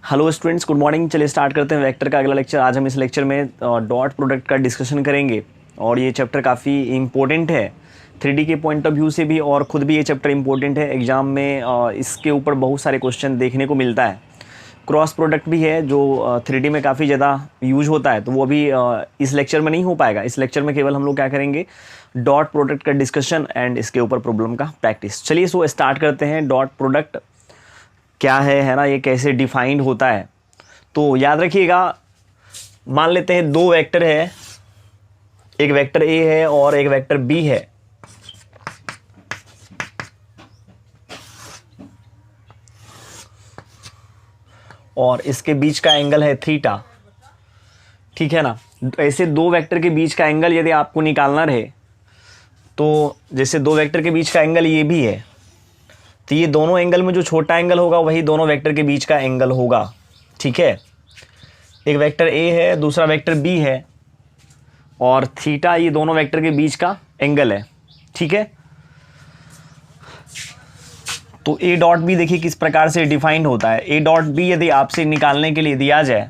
Hello students, good morning. चलिए start करते हैं वेक्टर का अगला लेक्चर। आज हम इस लेक्चर में डॉट प्रोडक्ट का डिस्कशन करेंगे और ये चैप्टर काफ़ी इम्पोर्टेंट है 3D के पॉइंट ऑफ व्यू से भी, और ख़ुद भी ये चैप्टर इम्पोर्टेंट है। एग्ज़ाम में इसके ऊपर बहुत सारे क्वेश्चन देखने को मिलता है। क्रॉस प्रोडक्ट भी है जो 3D में काफ़ी ज़्यादा यूज होता है, तो वो अभी इस लेक्चर में नहीं हो पाएगा। इस लेक्चर में केवल हम लोग क्या करेंगे, डॉट प्रोडक्ट का डिस्कशन एंड इसके ऊपर प्रॉब्लम का प्रैक्टिस। चलिए सो स्टार्ट करते हैं। डॉट प्रोडक्ट क्या है ना, ये कैसे डिफाइंड होता है। तो याद रखिएगा, मान लेते हैं दो वेक्टर है, एक वेक्टर ए है और एक वेक्टर बी है। और इसके बीच का एंगल है थीटा, ठीक है ना। ऐसे दो वेक्टर के बीच का एंगल यदि आपको निकालना रहे, तो जैसे दो वेक्टर के बीच का एंगल ये भी है, तो ये दोनों एंगल में जो छोटा एंगल होगा वही दोनों वेक्टर के बीच का एंगल होगा, ठीक है। एक वेक्टर ए है, दूसरा वेक्टर बी है, और थीटा ये दोनों वेक्टर के बीच का एंगल है, ठीक है। तो ए डॉट बी देखिए किस प्रकार से डिफाइंड होता है। ए डॉट बी यदि आपसे निकालने के लिए दिया जाए,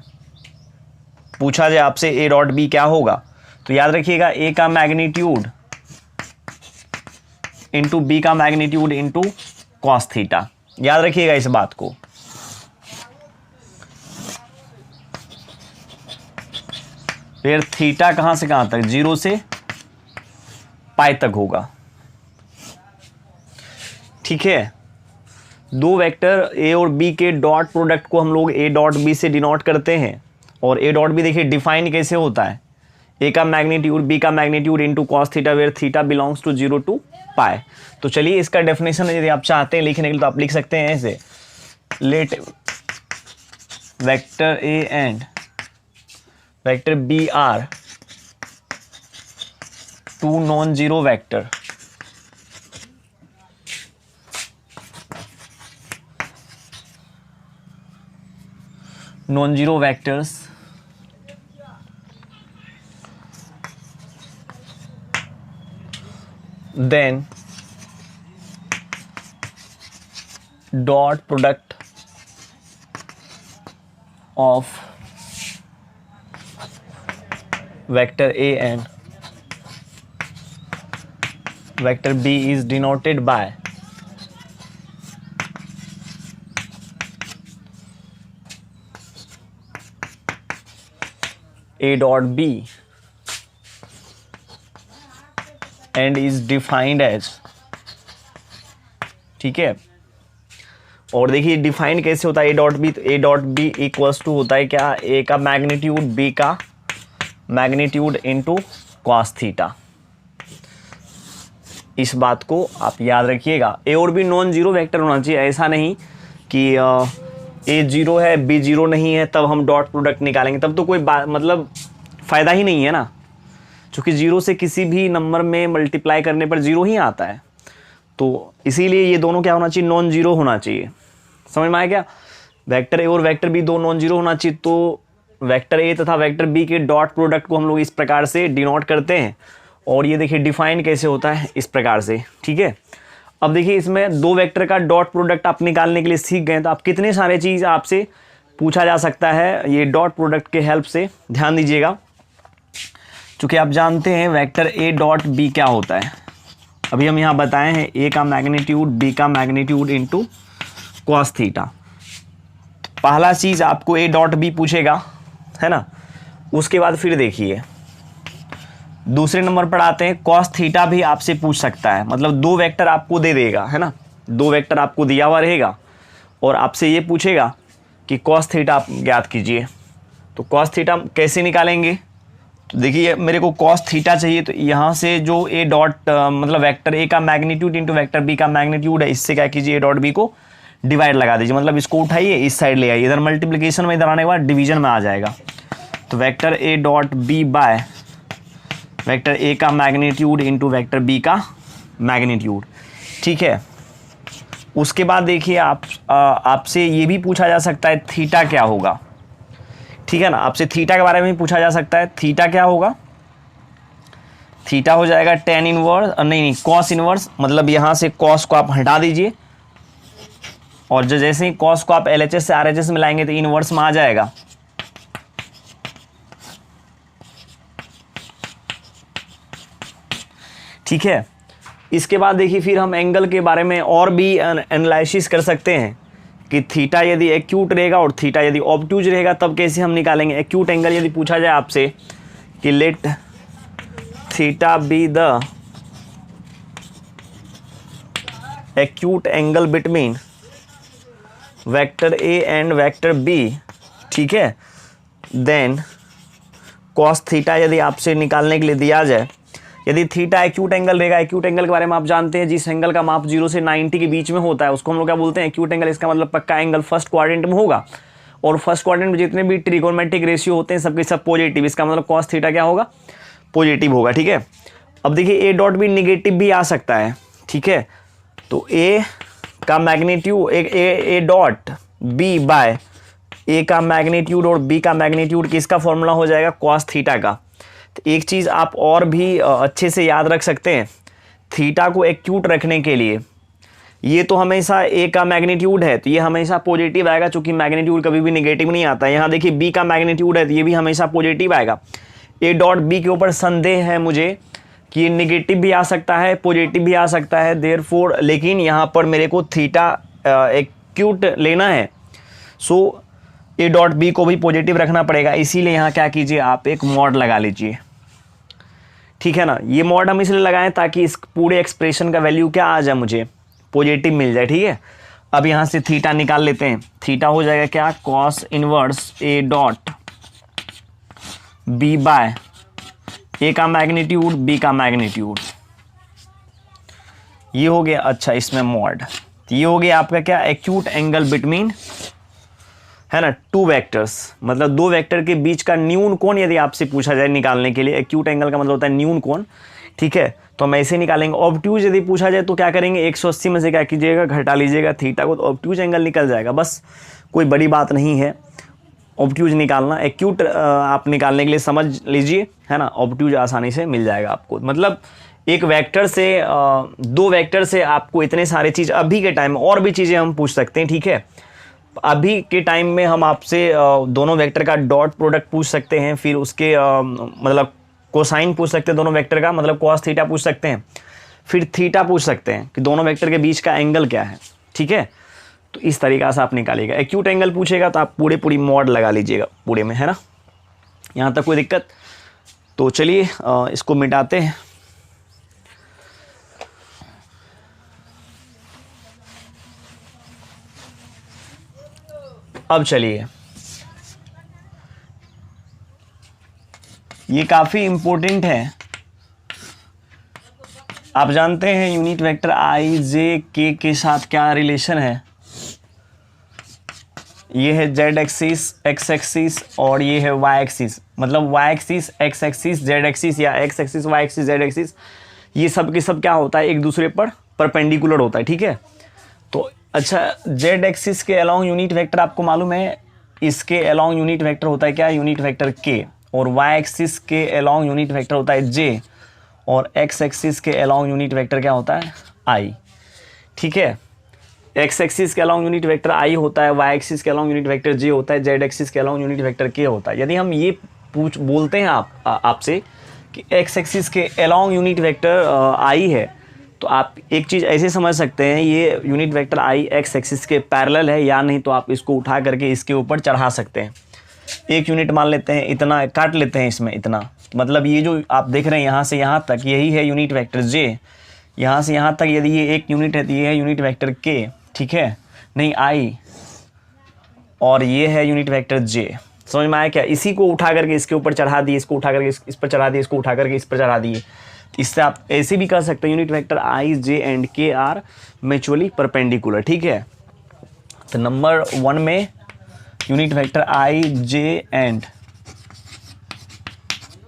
पूछा जाए आपसे ए डॉट बी क्या होगा, तो याद रखिएगा ए का मैग्नीट्यूड इंटू बी का मैग्नीट्यूड इंटू कॉस थीटा। याद रखिएगा इस बात को। फिर थीटा कहां से कहां तक, 0 से पाई तक होगा, ठीक है। दो वेक्टर ए और बी के डॉट प्रोडक्ट को हम लोग ए डॉट बी से डिनोट करते हैं। और ए डॉट बी देखिए डिफाइन कैसे होता है, ए का मैग्नीट्यूड बी का magnitude into cos theta, where theta belongs to 0 to pi. तो चलिए इसका डेफिनेशन यदि आप चाहते हैं लिखने के लिए तो आप लिख सकते हैं ऐसे, let vector A and vector B are two non zero vector non-zero vectors then dot product of vector A and vector B is denoted by A dot B and is defined as, ठीक है। और देखिए define कैसे होता है A dot B, तो A dot B equals to होता है क्या, ए का मैग्नीट्यूड बी का मैग्नीट्यूड इनटू कॉस थीटा। इस बात को आप याद रखिएगा। ए और बी नॉन जीरो वेक्टर होना चाहिए, ऐसा नहीं कि ए जीरो है बी जीरो नहीं है तब हम डॉट प्रोडक्ट निकालेंगे, तब तो कोई मतलब फ़ायदा ही नहीं है ना, क्योंकि जीरो से किसी भी नंबर में मल्टीप्लाई करने पर जीरो ही आता है। तो इसीलिए ये दोनों क्या होना चाहिए, नॉन जीरो होना चाहिए। समझ में आया क्या, वेक्टर ए और वेक्टर बी दो नॉन जीरो होना चाहिए। तो वेक्टर ए तथा वेक्टर बी के डॉट प्रोडक्ट को हम लोग इस प्रकार से डिनोट करते हैं। और ये देखिए डिफाइन कैसे होता है, इस प्रकार से, ठीक है। अब देखिए इसमें दो वेक्टर का डॉट प्रोडक्ट आप निकालने के लिए सीख गए, तो आप कितने सारे चीज़ आपसे पूछा जा सकता है ये डॉट प्रोडक्ट के हेल्प से। ध्यान दीजिएगा, क्योंकि आप जानते हैं वेक्टर ए डॉट बी क्या होता है। अभी हम यहाँ बताए हैं ए का मैग्नीट्यूड बी का मैग्नीट्यूड इंटू कॉस थीटा। पहला चीज़ आपको ए डॉट बी पूछेगा, है ना। उसके बाद फिर देखिए दूसरे नंबर पर आते हैं, कॉस थीटा भी आपसे पूछ सकता है। मतलब दो वेक्टर आपको दे देगा, है ना, दो वेक्टर आपको दिया हुआ रहेगा और आपसे ये पूछेगा कि कॉस थीटा आप ज्ञात कीजिए। तो कॉस थीटा कैसे निकालेंगे, तो देखिए मेरे को कॉस थीटा चाहिए, तो यहाँ से जो ए डॉट मतलब वेक्टर ए का मैग्नीट्यूड इंटू वेक्टर बी का मैग्नीट्यूड है, इससे क्या कीजिए ए डॉट बी को डिवाइड लगा दीजिए। मतलब इसको उठाइए इस साइड ले आइए, इधर मल्टीप्लिकेशन में, इधर आने के बाद डिवीजन में आ जाएगा। तो vector A dot B by vector A का मैग्नीट्यूड इंटू वेक्टर बी का मैग्नीट्यूड, ठीक है। उसके बाद देखिए आपसे ये भी पूछा जा सकता है थीटा क्या होगा, ठीक है ना। आपसे थीटा के बारे में भी पूछा जा सकता है, थीटा क्या होगा, थीटा हो जाएगा टेन इनवर्स, नहीं कॉस इनवर्स, मतलब यहाँ से कॉस को आप हटा दीजिए, और जो जैसे ही कॉस को आप LHS से RHS में लाएंगे तो इनवर्स में आ जाएगा। ठीक है, इसके बाद देखिए फिर हम एंगल के बारे में और भी एनालिसिस कर सकते हैं कि थीटा यदि एक्यूट रहेगा और थीटा यदि ऑब्ट्यूज रहेगा तब कैसे हम निकालेंगे। एक्यूट एंगल यदि पूछा जाए आपसे कि let theta be the acute angle between vector A and vector B, ठीक है, देन कॉस थीटा यदि आपसे निकालने के लिए दिया जाए, यदि थीटा एक्यूट एंगल रहेगा, एक्यूट एंगल के बारे में आप जानते हैं जिस एंगल का माप 0 से 90 के बीच में होता है उसको हम लोग क्या बोलते हैं, एक्यूट एंगल। इसका मतलब पक्का एंगल फर्स्ट क्वाड्रेंट में होगा और फर्स्ट क्वाड्रेंट में जितने भी ट्रिगोनोमेट्रिक रेशियो होते हैं सबके सब पॉजिटिव, इसका मतलब कॉस थीटा क्या होगा, पॉजिटिव होगा। ठीक है, अब देखिए ए डॉट भी निगेटिव भी आ सकता है। ठीक है, तो ए का magnitude A dot B by A का मैग्नीट्यूड और बी का मैग्नीट्यूड किसका फॉर्मूला हो जाएगा, कॉस थीटा का। तो एक चीज़ आप और भी अच्छे से याद रख सकते हैं, थीटा को एक्यूट रखने के लिए ये तो हमेशा ए का मैग्नीट्यूड है तो ये हमेशा पॉजिटिव आएगा, चूंकि मैग्नीट्यूड कभी भी निगेटिव नहीं आता है। यहाँ देखिए बी का मैग्नीट्यूड है तो ये भी हमेशा पॉजिटिव आएगा। ए डॉट बी के ऊपर संदेह है मुझे कि ये निगेटिव भी आ सकता है, पॉजिटिव भी आ सकता है, देयरफॉर लेकिन यहाँ पर मेरे को थीटा एक्यूट लेना है, सो ए डॉट बी को भी पॉजिटिव रखना पड़ेगा। इसीलिए यहाँ क्या कीजिए, आप एक मॉड लगा लीजिए। ठीक है ना, ये मॉड हम इसलिए लगाएं ताकि इस पूरे एक्सप्रेशन का वैल्यू क्या आ जाए, मुझे पॉजिटिव मिल जाए। ठीक है, अब यहाँ से थीटा निकाल लेते हैं। थीटा हो जाएगा क्या, cos inverse A dot B by A का मैग्नीट्यूड बी का मैग्नीट्यूड, ये हो गया। अच्छा, इसमें मॉड, ये हो गया आपका क्या, एक्यूट एंगल बिटवीन, है ना, टू वेक्टर्स, मतलब दो वेक्टर के बीच का न्यून कोण यदि आपसे पूछा जाए निकालने के लिए। एक्यूट एंगल का मतलब होता है न्यून कोण। ठीक है, तो हम ऐसे निकालेंगे। ऑब्ट्यूज यदि पूछा जाए तो क्या करेंगे, 180 में से क्या कीजिएगा, घटा लीजिएगा थीटा को, तो ऑब्ट्यूज एंगल निकल जाएगा। बस कोई बड़ी बात नहीं है ऑब्ट्यूज निकालना। एक्यूट आप निकालने के लिए समझ लीजिए, है ना, ऑब्ट्यूज आसानी से मिल जाएगा आपको। मतलब एक वेक्टर से दो वेक्टर से आपको इतने सारे चीज़, अभी के टाइम और भी चीज़ें हम पूछ सकते हैं। ठीक है, अभी के टाइम में हम आपसे दोनों वेक्टर का डॉट प्रोडक्ट पूछ सकते हैं, फिर उसके मतलब कोसाइन पूछ सकते हैं दोनों वेक्टर का, मतलब कॉस थीटा पूछ सकते हैं, फिर थीटा पूछ सकते हैं कि दोनों वेक्टर के बीच का एंगल क्या है। ठीक है, तो इस तरीक़ा से आप निकालिएगा। एक्यूट एंगल पूछेगा तो आप पूरी मॉड लगा लीजिएगा पूरे में, है ना। यहाँ तक कोई दिक्कत? तो चलिए इसको मिटाते हैं। अब चलिए, ये काफ़ी इम्पोर्टेंट है। आप जानते हैं यूनिट वेक्टर आई जे के साथ क्या रिलेशन है। ये है जेड एक्सिस, एक्स एक्सिस और ये है वाई एक्सिस। मतलब Y axis, X axis, Z axis या X axis, Y axis, Z axis, ये सब के सब क्या होता है, एक दूसरे पर परपेंडिकुलर होता है। ठीक है, तो अच्छा, जेड एक्सिस के अलॉन्ग यूनिट वेक्टर आपको मालूम है, इसके अलॉन्ग यूनिट वेक्टर होता है क्या, यूनिट वेक्टर के। और वाई एक्सिस के अलॉन्ग यूनिट वेक्टर होता है जे, और एक्स एक्सिस के अलॉन्ग यूनिट वेक्टर क्या होता है, आई। ठीक है, एक्स एक्सिस के अलॉन्ग यूनिट वेक्टर आई होता है, वाई एक्सिस के अलॉन्ग यूनिट वेक्टर जे होता है, जेड एक्सिस के अलॉन्ग यूनिट वेक्टर के होता है। यदि हम ये बोलते हैं आपसे कि एक्स एक्सिस के अलॉन्ग यूनिट वेक्टर आई है, तो आप एक चीज़ ऐसे समझ सकते हैं, ये यूनिट वेक्टर आई एक्स एक्सिस के पैरेलल है, या नहीं तो आप इसको उठा करके इसके ऊपर चढ़ा सकते हैं। एक यूनिट मान लेते हैं, इतना काट लेते हैं इसमें, इतना मतलब ये जो आप देख रहे हैं यहाँ से यहाँ तक, यही है यूनिट वेक्टर जे। यहाँ से यहाँ तक यदि ये एक यूनिट है तो ये है यूनिट वेक्टर के। ठीक है, नहीं आई, और ये है यूनिट वेक्टर जे। समझ में आया क्या? इसी को उठा करके इसके ऊपर चढ़ा दिए, इसको उठा करके इस पर चढ़ा दिए, इसको उठा करके इस पर चढ़ा दिए। इससे आप ऐसे भी कर सकते हैं, unit vector I J and K are mutually perpendicular. ठीक है, तो नंबर 1 में unit vector I J and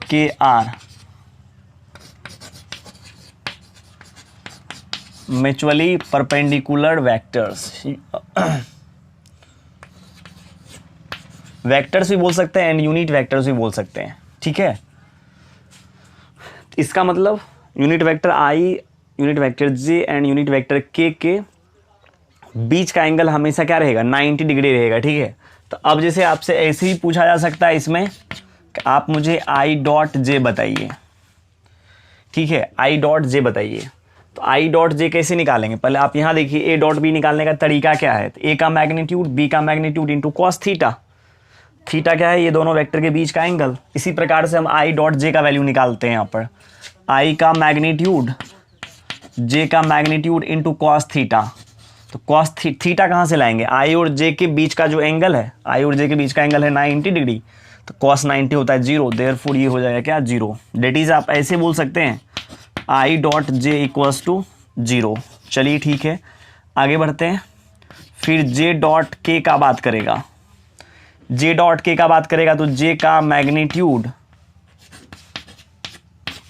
K are mutually perpendicular vectors. Vectors भी बोल सकते हैं एंड यूनिट वेक्टर्स भी बोल सकते हैं। ठीक है, इसका मतलब unit vector I, unit vector J and unit vector के बीच का एंगल हमेशा क्या रहेगा, 90 डिग्री रहेगा, ठीक है। तो अब जैसे आपसे ऐसे ही पूछा जा सकता है इसमें कि आप मुझे आई डॉट जे बताइए, ठीक है, आई डॉट जे बताइए। तो आई डॉट जे कैसे निकालेंगे, पहले आप यहाँ देखिए ए डॉट बी निकालने का तरीका क्या है। तो ए का मैग्नीट्यूड बी का magnitude into cos theta, theta क्या है, ये दोनों वेक्टर के बीच का एंगल। इसी प्रकार से हम आई डॉट जे का वैल्यू निकालते हैं यहाँ पर, आई का मैग्नीट्यूड जे का मैग्नीट्यूड इंटू कॉस थीटा। तो कॉस थीटा कहाँ से लाएंगे, आई और जे के बीच का जो एंगल है, आई और जे के बीच का एंगल है 90 डिग्री, तो कॉस 90 होता है 0, देयरफॉर ये हो जाएगा क्या, 0। डेट इज आप ऐसे बोल सकते हैं i dot j equals to 0। चलिए ठीक है, आगे बढ़ते हैं। फिर जे डॉट के का बात करेगा, जे डॉट के का बात करेगा तो जे का मैग्नीट्यूड,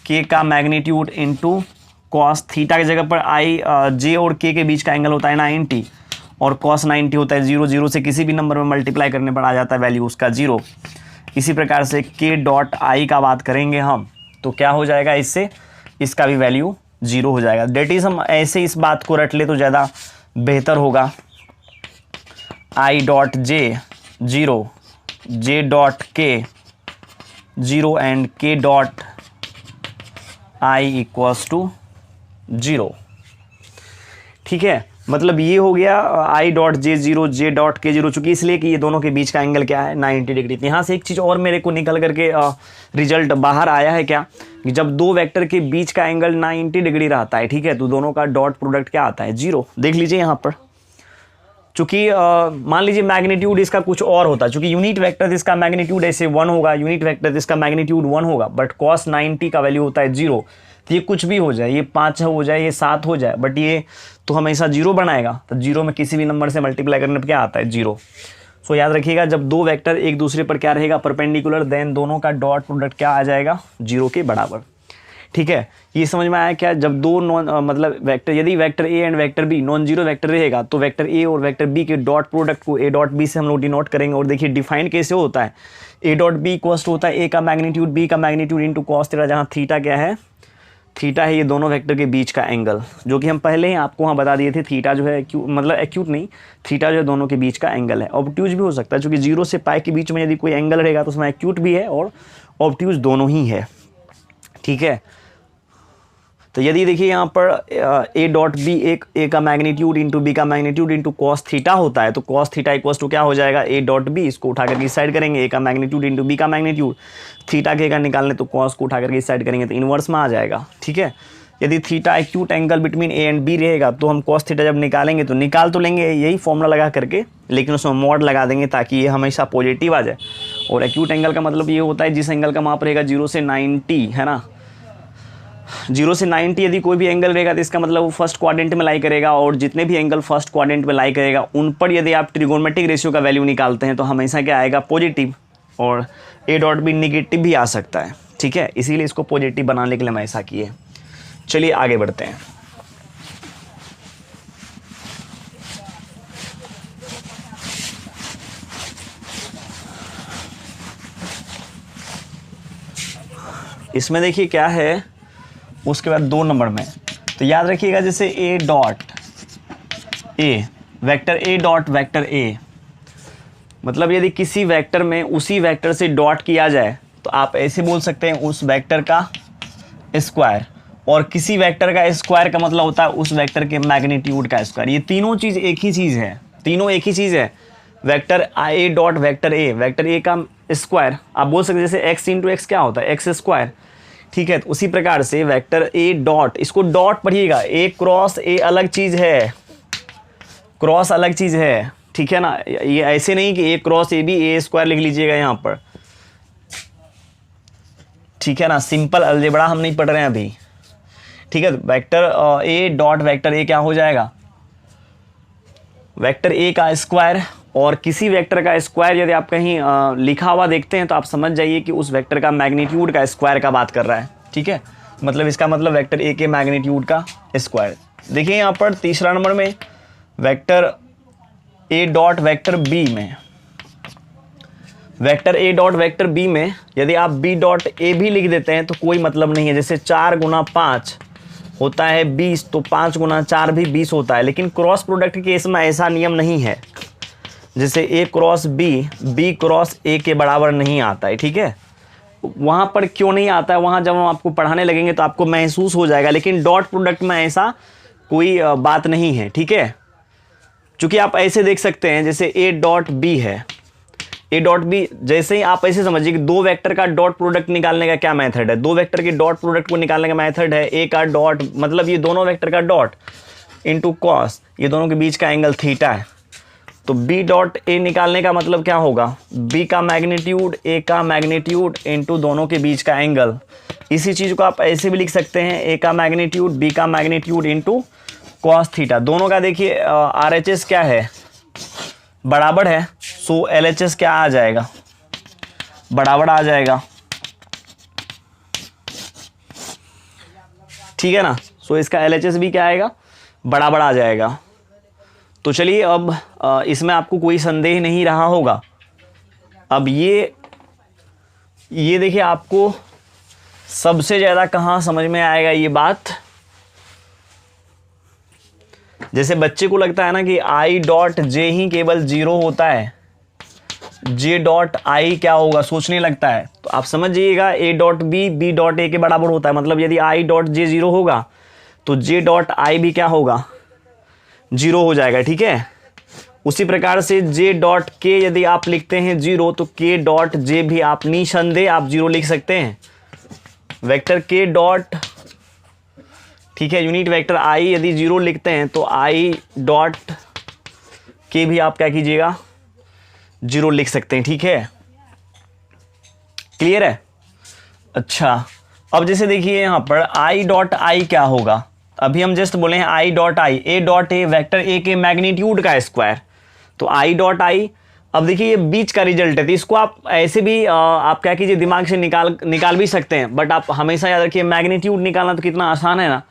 के का मैग्नीट्यूड इंटू कॉस थीटा की जगह पर आई जे और के बीच का एंगल होता है 90 और कॉस 90 होता है 0, 0 से किसी भी नंबर में मल्टीप्लाई करने पर आ जाता है वैल्यू उसका 0। इसी प्रकार से के डॉट आई का बात करेंगे हम तो क्या हो जाएगा, इससे इसका भी वैल्यू 0 हो जाएगा। डेट इज हम ऐसे इस बात को रट ले तो ज़्यादा बेहतर होगा। आई डॉट जे 0, जे डॉट के 0 एंड के डॉट आई इक्वल्स टू 0, ठीक है। मतलब ये हो गया आई डॉट जे 0, जे डॉट के 0, चूंकि इसलिए कि ये दोनों के बीच का एंगल क्या है 90 डिग्री। यहाँ से एक चीज़ और मेरे को निकल करके रिजल्ट बाहर आया है क्या, कि जब दो वेक्टर के बीच का एंगल 90 डिग्री रहता है, ठीक है, तो दोनों का डॉट प्रोडक्ट क्या आता है, 0। देख लीजिए यहाँ पर, चूंकि मान लीजिए मैग्नीट्यूड इसका कुछ और होता है, चूंकि यूनिट वेक्टर इसका मैग्नीट्यूड ऐसे 1 होगा, यूनिट वेक्टर इसका मैग्नीट्यूड 1 होगा, बट कॉस 90 का वैल्यू होता है 0। तो ये कुछ भी हो जाए, ये 5 हो जाए, ये 7 हो जाए, बट ये तो हमेशा 0 बनाएगा। तो 0 में किसी भी नंबर से मल्टीप्लाई करने पर क्या आता है, 0। सो याद रखिएगा, जब दो वेक्टर एक दूसरे पर क्या रहेगा, परपेंडिकुलर, देन दोनों का डॉट प्रोडक्ट क्या आ जाएगा, 0 के बराबर, ठीक है। ये समझ में आया क्या, जब दो मतलब वेक्टर, यदि vector A and vector B non zero vector रहेगा तो वेक्टर ए और वेक्टर बी के डॉट प्रोडक्ट को ए डॉट बी से हम लोग डिनोट करेंगे। और देखिए डिफाइन कैसे होता है, A dot B equals to होता है ए का मैग्नीट्यूड बी का मैग्नीट्यूड इंटू कॉस थीटा, जहाँ थीटा क्या है, थीटा है ये दोनों वेक्टर के बीच का एंगल, जो कि हम पहले ही आपको वहाँ बता दिए थे। थीटा जो है मतलब एक्यूट नहीं, थीटा जो है दोनों के बीच का एंगल है। ऑब्ट्यूज भी हो सकता है, क्योंकि 0 से पाई के बीच में यदि कोई एंगल रहेगा तो उसमें एक्यूट भी है और ऑब्ट्यूज दोनों ही है, ठीक है। तो यदि देखिए यहाँ पर ए डॉट बी ए का मैग्नीट्यूड इंटू बी का मैग्नीट्यूड इंटू कॉस थीटा होता है, तो कॉस थीटा इक्वल्स टू क्या हो जाएगा, ए डॉट बी, इसको उठा करके इस साइड करेंगे, ए का मैग्नीट्यूड इंटू बी का मैग्नीट्यूड, थीटा के का निकालने तो कॉस को उठा करके इस साइड करेंगे तो इनवर्स में आ जाएगा, ठीक है। यदि theta acute angle between A and B रहेगा तो हम कॉस थीटा जब निकालेंगे तो निकाल तो लेंगे यही फॉर्मूला लगा करके, लेकिन उसमें मॉड लगा देंगे ताकि ये हमेशा पॉजिटिव आ जाए। और एक्यूट एंगल का मतलब ये होता है जिस एंगल का माप रहेगा 0 से 90, है ना, 0 से 90 यदि कोई भी एंगल रहेगा तो इसका मतलब वो फर्स्ट क्वाड्रेंट में लाई करेगा, और जितने भी एंगल फर्स्ट क्वाड्रेंट में लाई करेगा उन पर यदि आप ट्रिगोनोमेट्रिक रेशियो का वैल्यू निकालते हैं तो हमेशा क्या आएगा, पॉजिटिव। और ए डॉट भी निगेटिव भी आ सकता है, ठीक है, इसीलिए इसको पॉजिटिव बनाने के लिए हम ऐसा किए। चलिए आगे बढ़ते हैं। इसमें देखिए क्या है, उसके बाद 2 नंबर में तो याद रखिएगा जैसे ए dot A vector A dot vector ए, मतलब यदि किसी वेक्टर में उसी वेक्टर से डॉट किया जाए तो आप ऐसे बोल सकते हैं उस वेक्टर का स्क्वायर, और किसी वेक्टर का स्क्वायर का मतलब होता है उस वेक्टर के मैग्नीट्यूड का स्क्वायर। ये तीनों चीज़ एक ही चीज़ है, तीनों एक ही चीज़ है। Vector A dot vector A का स्क्वायर आप बोल सकते हैं, जैसे एक्स इंटू एक्स क्या होता है, एक्स स्क्वायर, ठीक है। तो उसी प्रकार से वेक्टर ए डॉट, इसको डॉट पढ़िएगा, ए क्रॉस ए अलग चीज़ है, क्रॉस अलग चीज़ है, ठीक है ना। ये ऐसे नहीं कि ए क्रॉस ए भी ए स्क्वायर लिख लीजिएगा यहाँ पर, ठीक है ना, सिंपल अलजेब्रा हम नहीं पढ़ रहे हैं अभी, ठीक है। वेक्टर ए डॉट वेक्टर ए क्या हो जाएगा, वेक्टर ए का स्क्वायर, और किसी वेक्टर का स्क्वायर यदि आप कहीं लिखा हुआ देखते हैं तो आप समझ जाइए कि उस वेक्टर का मैग्नीट्यूड का स्क्वायर का बात कर रहा है, ठीक है। मतलब इसका मतलब वेक्टर ए के मैग्नीट्यूड का स्क्वायर। देखिए यहाँ पर तीसरा नंबर में vector A dot vector B में, vector A dot vector B में यदि आप बी डॉट ए भी लिख देते हैं तो कोई मतलब नहीं है। जैसे 4 गुना 5 होता है 20, तो 5 गुना 4 भी 20 होता है। लेकिन क्रॉस प्रोडक्ट के केस में ऐसा नियम नहीं है, जैसे ए क्रॉस बी क्रॉस ए के बराबर नहीं आता है, ठीक है। वहाँ पर क्यों नहीं आता है, वहाँ जब हम आपको पढ़ाने लगेंगे तो आपको महसूस हो जाएगा। लेकिन डॉट प्रोडक्ट में ऐसा कोई बात नहीं है, ठीक है। चूंकि आप ऐसे देख सकते हैं, जैसे ए डॉट बी है, ए डॉट बी, जैसे ही आप ऐसे समझिए कि दो वेक्टर का डॉट प्रोडक्ट निकालने का क्या मेथड है। दो वेक्टर के डॉट प्रोडक्ट को निकालने का मेथड है ए का डॉट, मतलब ये दोनों वेक्टर का डॉट इंटू कॉस, ये दोनों के बीच का एंगल थीटा है। तो बी डॉट ए निकालने का मतलब क्या होगा, बी का मैग्नीट्यूड ए का मैग्नीट्यूड इंटू दोनों के बीच का एंगल। इसी चीज़ को आप ऐसे भी लिख सकते हैं, ए का मैग्नीट्यूड बी का मैग्नीट्यूड इंटू कॉस थीटा। दोनों का देखिए RHS क्या है, बराबर है, सो LHS क्या आ जाएगा, बराबर आ जाएगा, ठीक है ना। सो इसका LHS भी क्या आएगा, बराबर आ जाएगा। तो चलिए अब इसमें आपको कोई संदेह नहीं रहा होगा। अब ये देखिए आपको सबसे ज़्यादा कहाँ समझ में आएगा ये बात, जैसे बच्चे को लगता है ना कि आई डॉट जे ही केवल 0 होता है, जे डॉट आई क्या होगा सोचने लगता है। तो आप समझ जाइएगा A dot B dot A के बराबर होता है। मतलब यदि आई डॉट जे 0 होगा तो जे डॉट आई भी क्या होगा, 0 हो जाएगा, ठीक है। उसी प्रकार से जे डॉट के यदि आप लिखते हैं 0 तो के डॉट जे भी आप निसंदेह आप 0 लिख सकते हैं। वेक्टर के डॉट, ठीक है, यूनिट वेक्टर आई यदि 0 लिखते हैं तो आई डॉट के भी आप क्या कीजिएगा, 0 लिख सकते हैं, ठीक है। क्लियर है। अच्छा, अब जैसे देखिए यहाँ पर आई डॉट आई क्या होगा, अभी हम जस्ट बोले हैं i dot I, A dot A vector A के मैग्नीट्यूड का स्क्वायर, तो आई डॉट आई। अब देखिए ये बीच का रिजल्ट है, तो इसको आप ऐसे भी आप क्या कीजिए दिमाग से निकाल भी सकते हैं, बट आप हमेशा याद रखिए मैग्नीट्यूड निकालना तो कितना आसान है ना।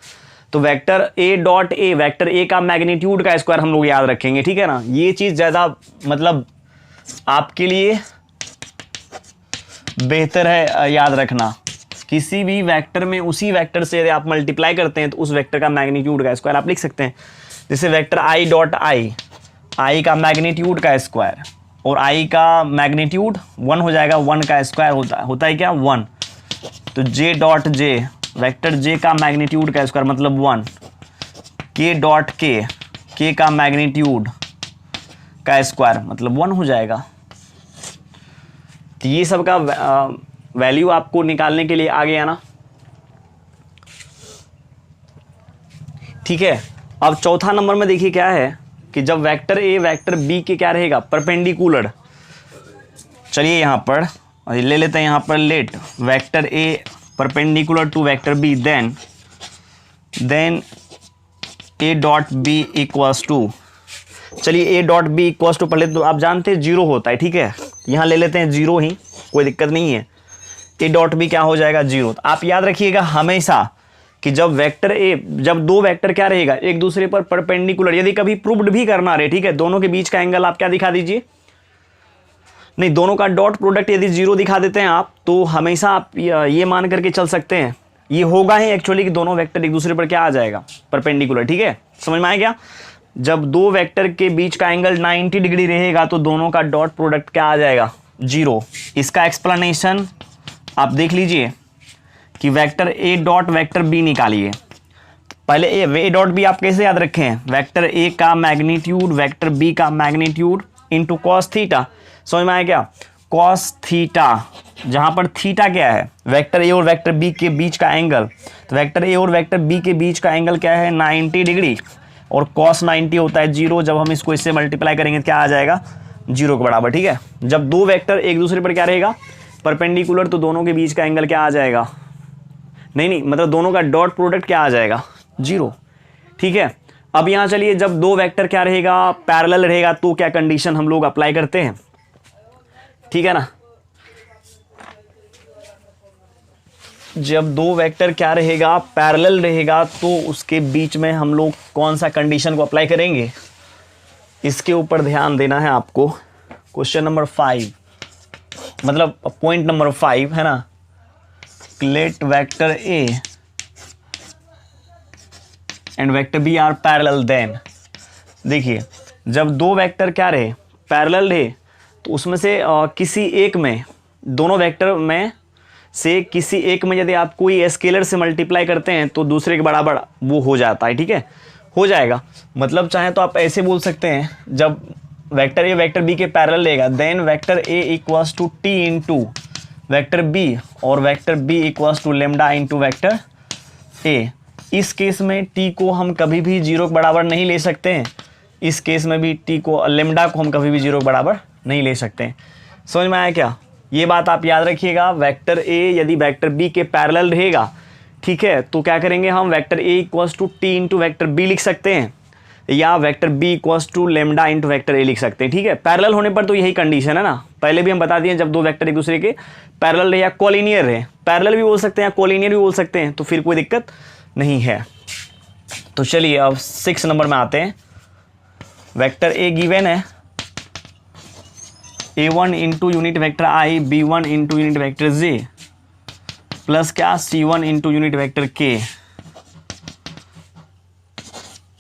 तो vector A dot A, vector A का मैग्नीट्यूड का स्क्वायर हम लोग याद रखेंगे, ठीक है ना। ये चीज़ ज़्यादा मतलब आपके लिए बेहतर है याद रखना। किसी भी वेक्टर में उसी वेक्टर से यदि आप मल्टीप्लाई करते हैं तो उस वेक्टर का मैग्नीट्यूड का स्क्वायर आप लिख सकते हैं। जैसे वेक्टर आई डॉट आई का मैग्नीट्यूड का स्क्वायर, और आई का मैग्नीट्यूड 1 हो जाएगा, 1 का स्क्वायर होता है क्या 1। तो जे डॉट जे, वेक्टर जे का मैग्नीट्यूड का स्क्वायर मतलब 1, के डॉट के का मैग्नीट्यूड का स्क्वायर मतलब 1 हो जाएगा। तो ये सब का वैल्यू आपको निकालने के लिए आ गया ना, ठीक है। अब चौथा नंबर में देखिए क्या है कि जब वेक्टर ए वेक्टर बी के क्या रहेगा, परपेंडिकुलर। चलिए यहाँ पर ले लेते हैं, यहाँ पर let vector A perpendicular to vector B, then A dot B equals to, चलिए A dot B equals to पहले तो आप जानते हैं 0 होता है, ठीक है। यहाँ ले लेते हैं 0 ही, कोई दिक्कत नहीं है। ए डॉट बी क्या हो जाएगा 0। तो आप याद रखिएगा हमेशा कि जब वेक्टर ए, जब दो वेक्टर क्या रहेगा एक दूसरे पर परपेंडिकुलर, यदि कभी प्रूव्ड भी करना रहे, ठीक है, दोनों के बीच का एंगल आप क्या दिखा दीजिए, नहीं दोनों का डॉट प्रोडक्ट यदि 0 दिखा देते हैं आप, तो हमेशा आप ये मान करके चल सकते हैं ये होगा ही एक्चुअली कि दोनों वेक्टर एक दूसरे पर क्या आ जाएगा, परपेंडिकुलर, ठीक है। समझ में आया क्या। जब दो वेक्टर के बीच का एंगल 90 डिग्री रहेगा तो दोनों का डॉट प्रोडक्ट क्या आ जाएगा 0। इसका एक्सप्लेनेशन आप देख लीजिए कि vector A dot vector B निकालिए। पहले ए डॉट बी आप कैसे याद रखें, वेक्टर ए का मैग्नीट्यूड वेक्टर बी का मैग्नीट्यूड इंटू कॉस थीटा। समझ में आया क्या, कॉस थीटा, जहां पर थीटा क्या है वेक्टर ए और वेक्टर बी के बीच का एंगल, तो वेक्टर ए और वेक्टर बी के बीच का एंगल क्या है 90 डिग्री, और कॉस 90 होता है 0। जब हम इसको इससे मल्टीप्लाई करेंगे क्या आ जाएगा 0 के बराबर, ठीक है। जब दो वेक्टर एक दूसरे पर क्या रहेगा परपेंडिकुलर, तो दोनों के बीच का एंगल क्या आ जाएगा, नहीं मतलब दोनों का डॉट प्रोडक्ट क्या आ जाएगा 0, ठीक है। अब यहाँ चलिए जब दो वेक्टर क्या रहेगा पैरेलल रहेगा तो क्या कंडीशन हम लोग अप्लाई करते हैं, ठीक है ना। जब दो वेक्टर क्या रहेगा पैरेलल रहेगा तो उसके बीच में हम लोग कौन सा कंडीशन को अप्लाई करेंगे, इसके ऊपर ध्यान देना है आपको। क्वेश्चन नंबर 5 मतलब पॉइंट नंबर 5 है ना, let vector A and vector B are parallel, then देखिए जब दो वेक्टर क्या रहे, पैरेलल रहे, तो उसमें से किसी एक में, दोनों वेक्टर में से किसी एक में यदि आप कोई स्केलर से मल्टीप्लाई करते हैं तो दूसरे के बराबर वो हो जाता है, ठीक है, हो जाएगा। मतलब चाहे तो आप ऐसे बोल सकते हैं, जब वेक्टर ए वेक्टर बी के पैरेलल रहेगा, then vector A equals to T into vector B और vector B equals to lambda into vector A. इस केस में टी को हम कभी भी जीरो के बराबर नहीं ले सकते हैं, इस केस में भी टी को, लेमडा को हम कभी भी जीरो के बराबर नहीं ले सकते हैं। समझ में आया क्या? ये बात आप याद रखिएगा। वेक्टर ए यदि वेक्टर बी के पैरेलल रहेगा, ठीक है, तो क्या करेंगे हम, vector A equals to T into vector B लिख सकते हैं, या vector B equals to lambda into vector A लिख सकते हैं, ठीक है। पैरेलल होने पर तो यही कंडीशन है ना, पहले भी हम बता दिए, जब दो वेक्टर एक दूसरे के पैरेलल रहे या कोलिनियर रहे, पैरेलल भी बोल सकते हैं या कोलिनियर भी बोल सकते हैं, तो फिर कोई दिक्कत नहीं है। तो चलिए अब 6 नंबर में आते हैं। वेक्टर ए गिवन है, a1 into unit vector i, b1 into unit vector j plus क्या, c1 into unit vector k,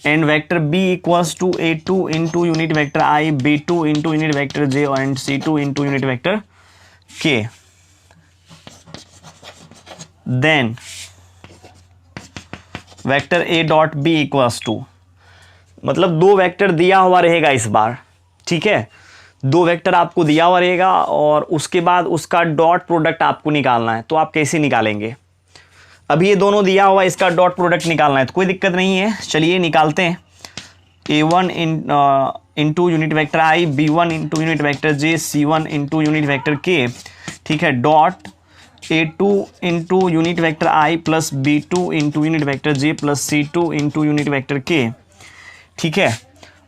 and vector b equals to a2 into unit vector i, b2 into unit vector j and c2 into unit vector k। Then vector a dot b equals to, मतलब दो vector दिया हुआ रहेगा इस बार, ठीक है, दो vector आपको दिया हुआ रहेगा और उसके बाद उसका डॉट प्रोडक्ट आपको निकालना है। तो आप कैसे निकालेंगे? अभी ये दोनों दिया हुआ, इसका डॉट प्रोडक्ट निकालना है, तो कोई दिक्कत नहीं है, चलिए निकालते हैं। a1 into unit vector i, b1 into unit vector j, c1 into unit vector k, ठीक है, dot a2 into unit vector i plus b2 into unit vector j plus c2 into unit vector k, ठीक है।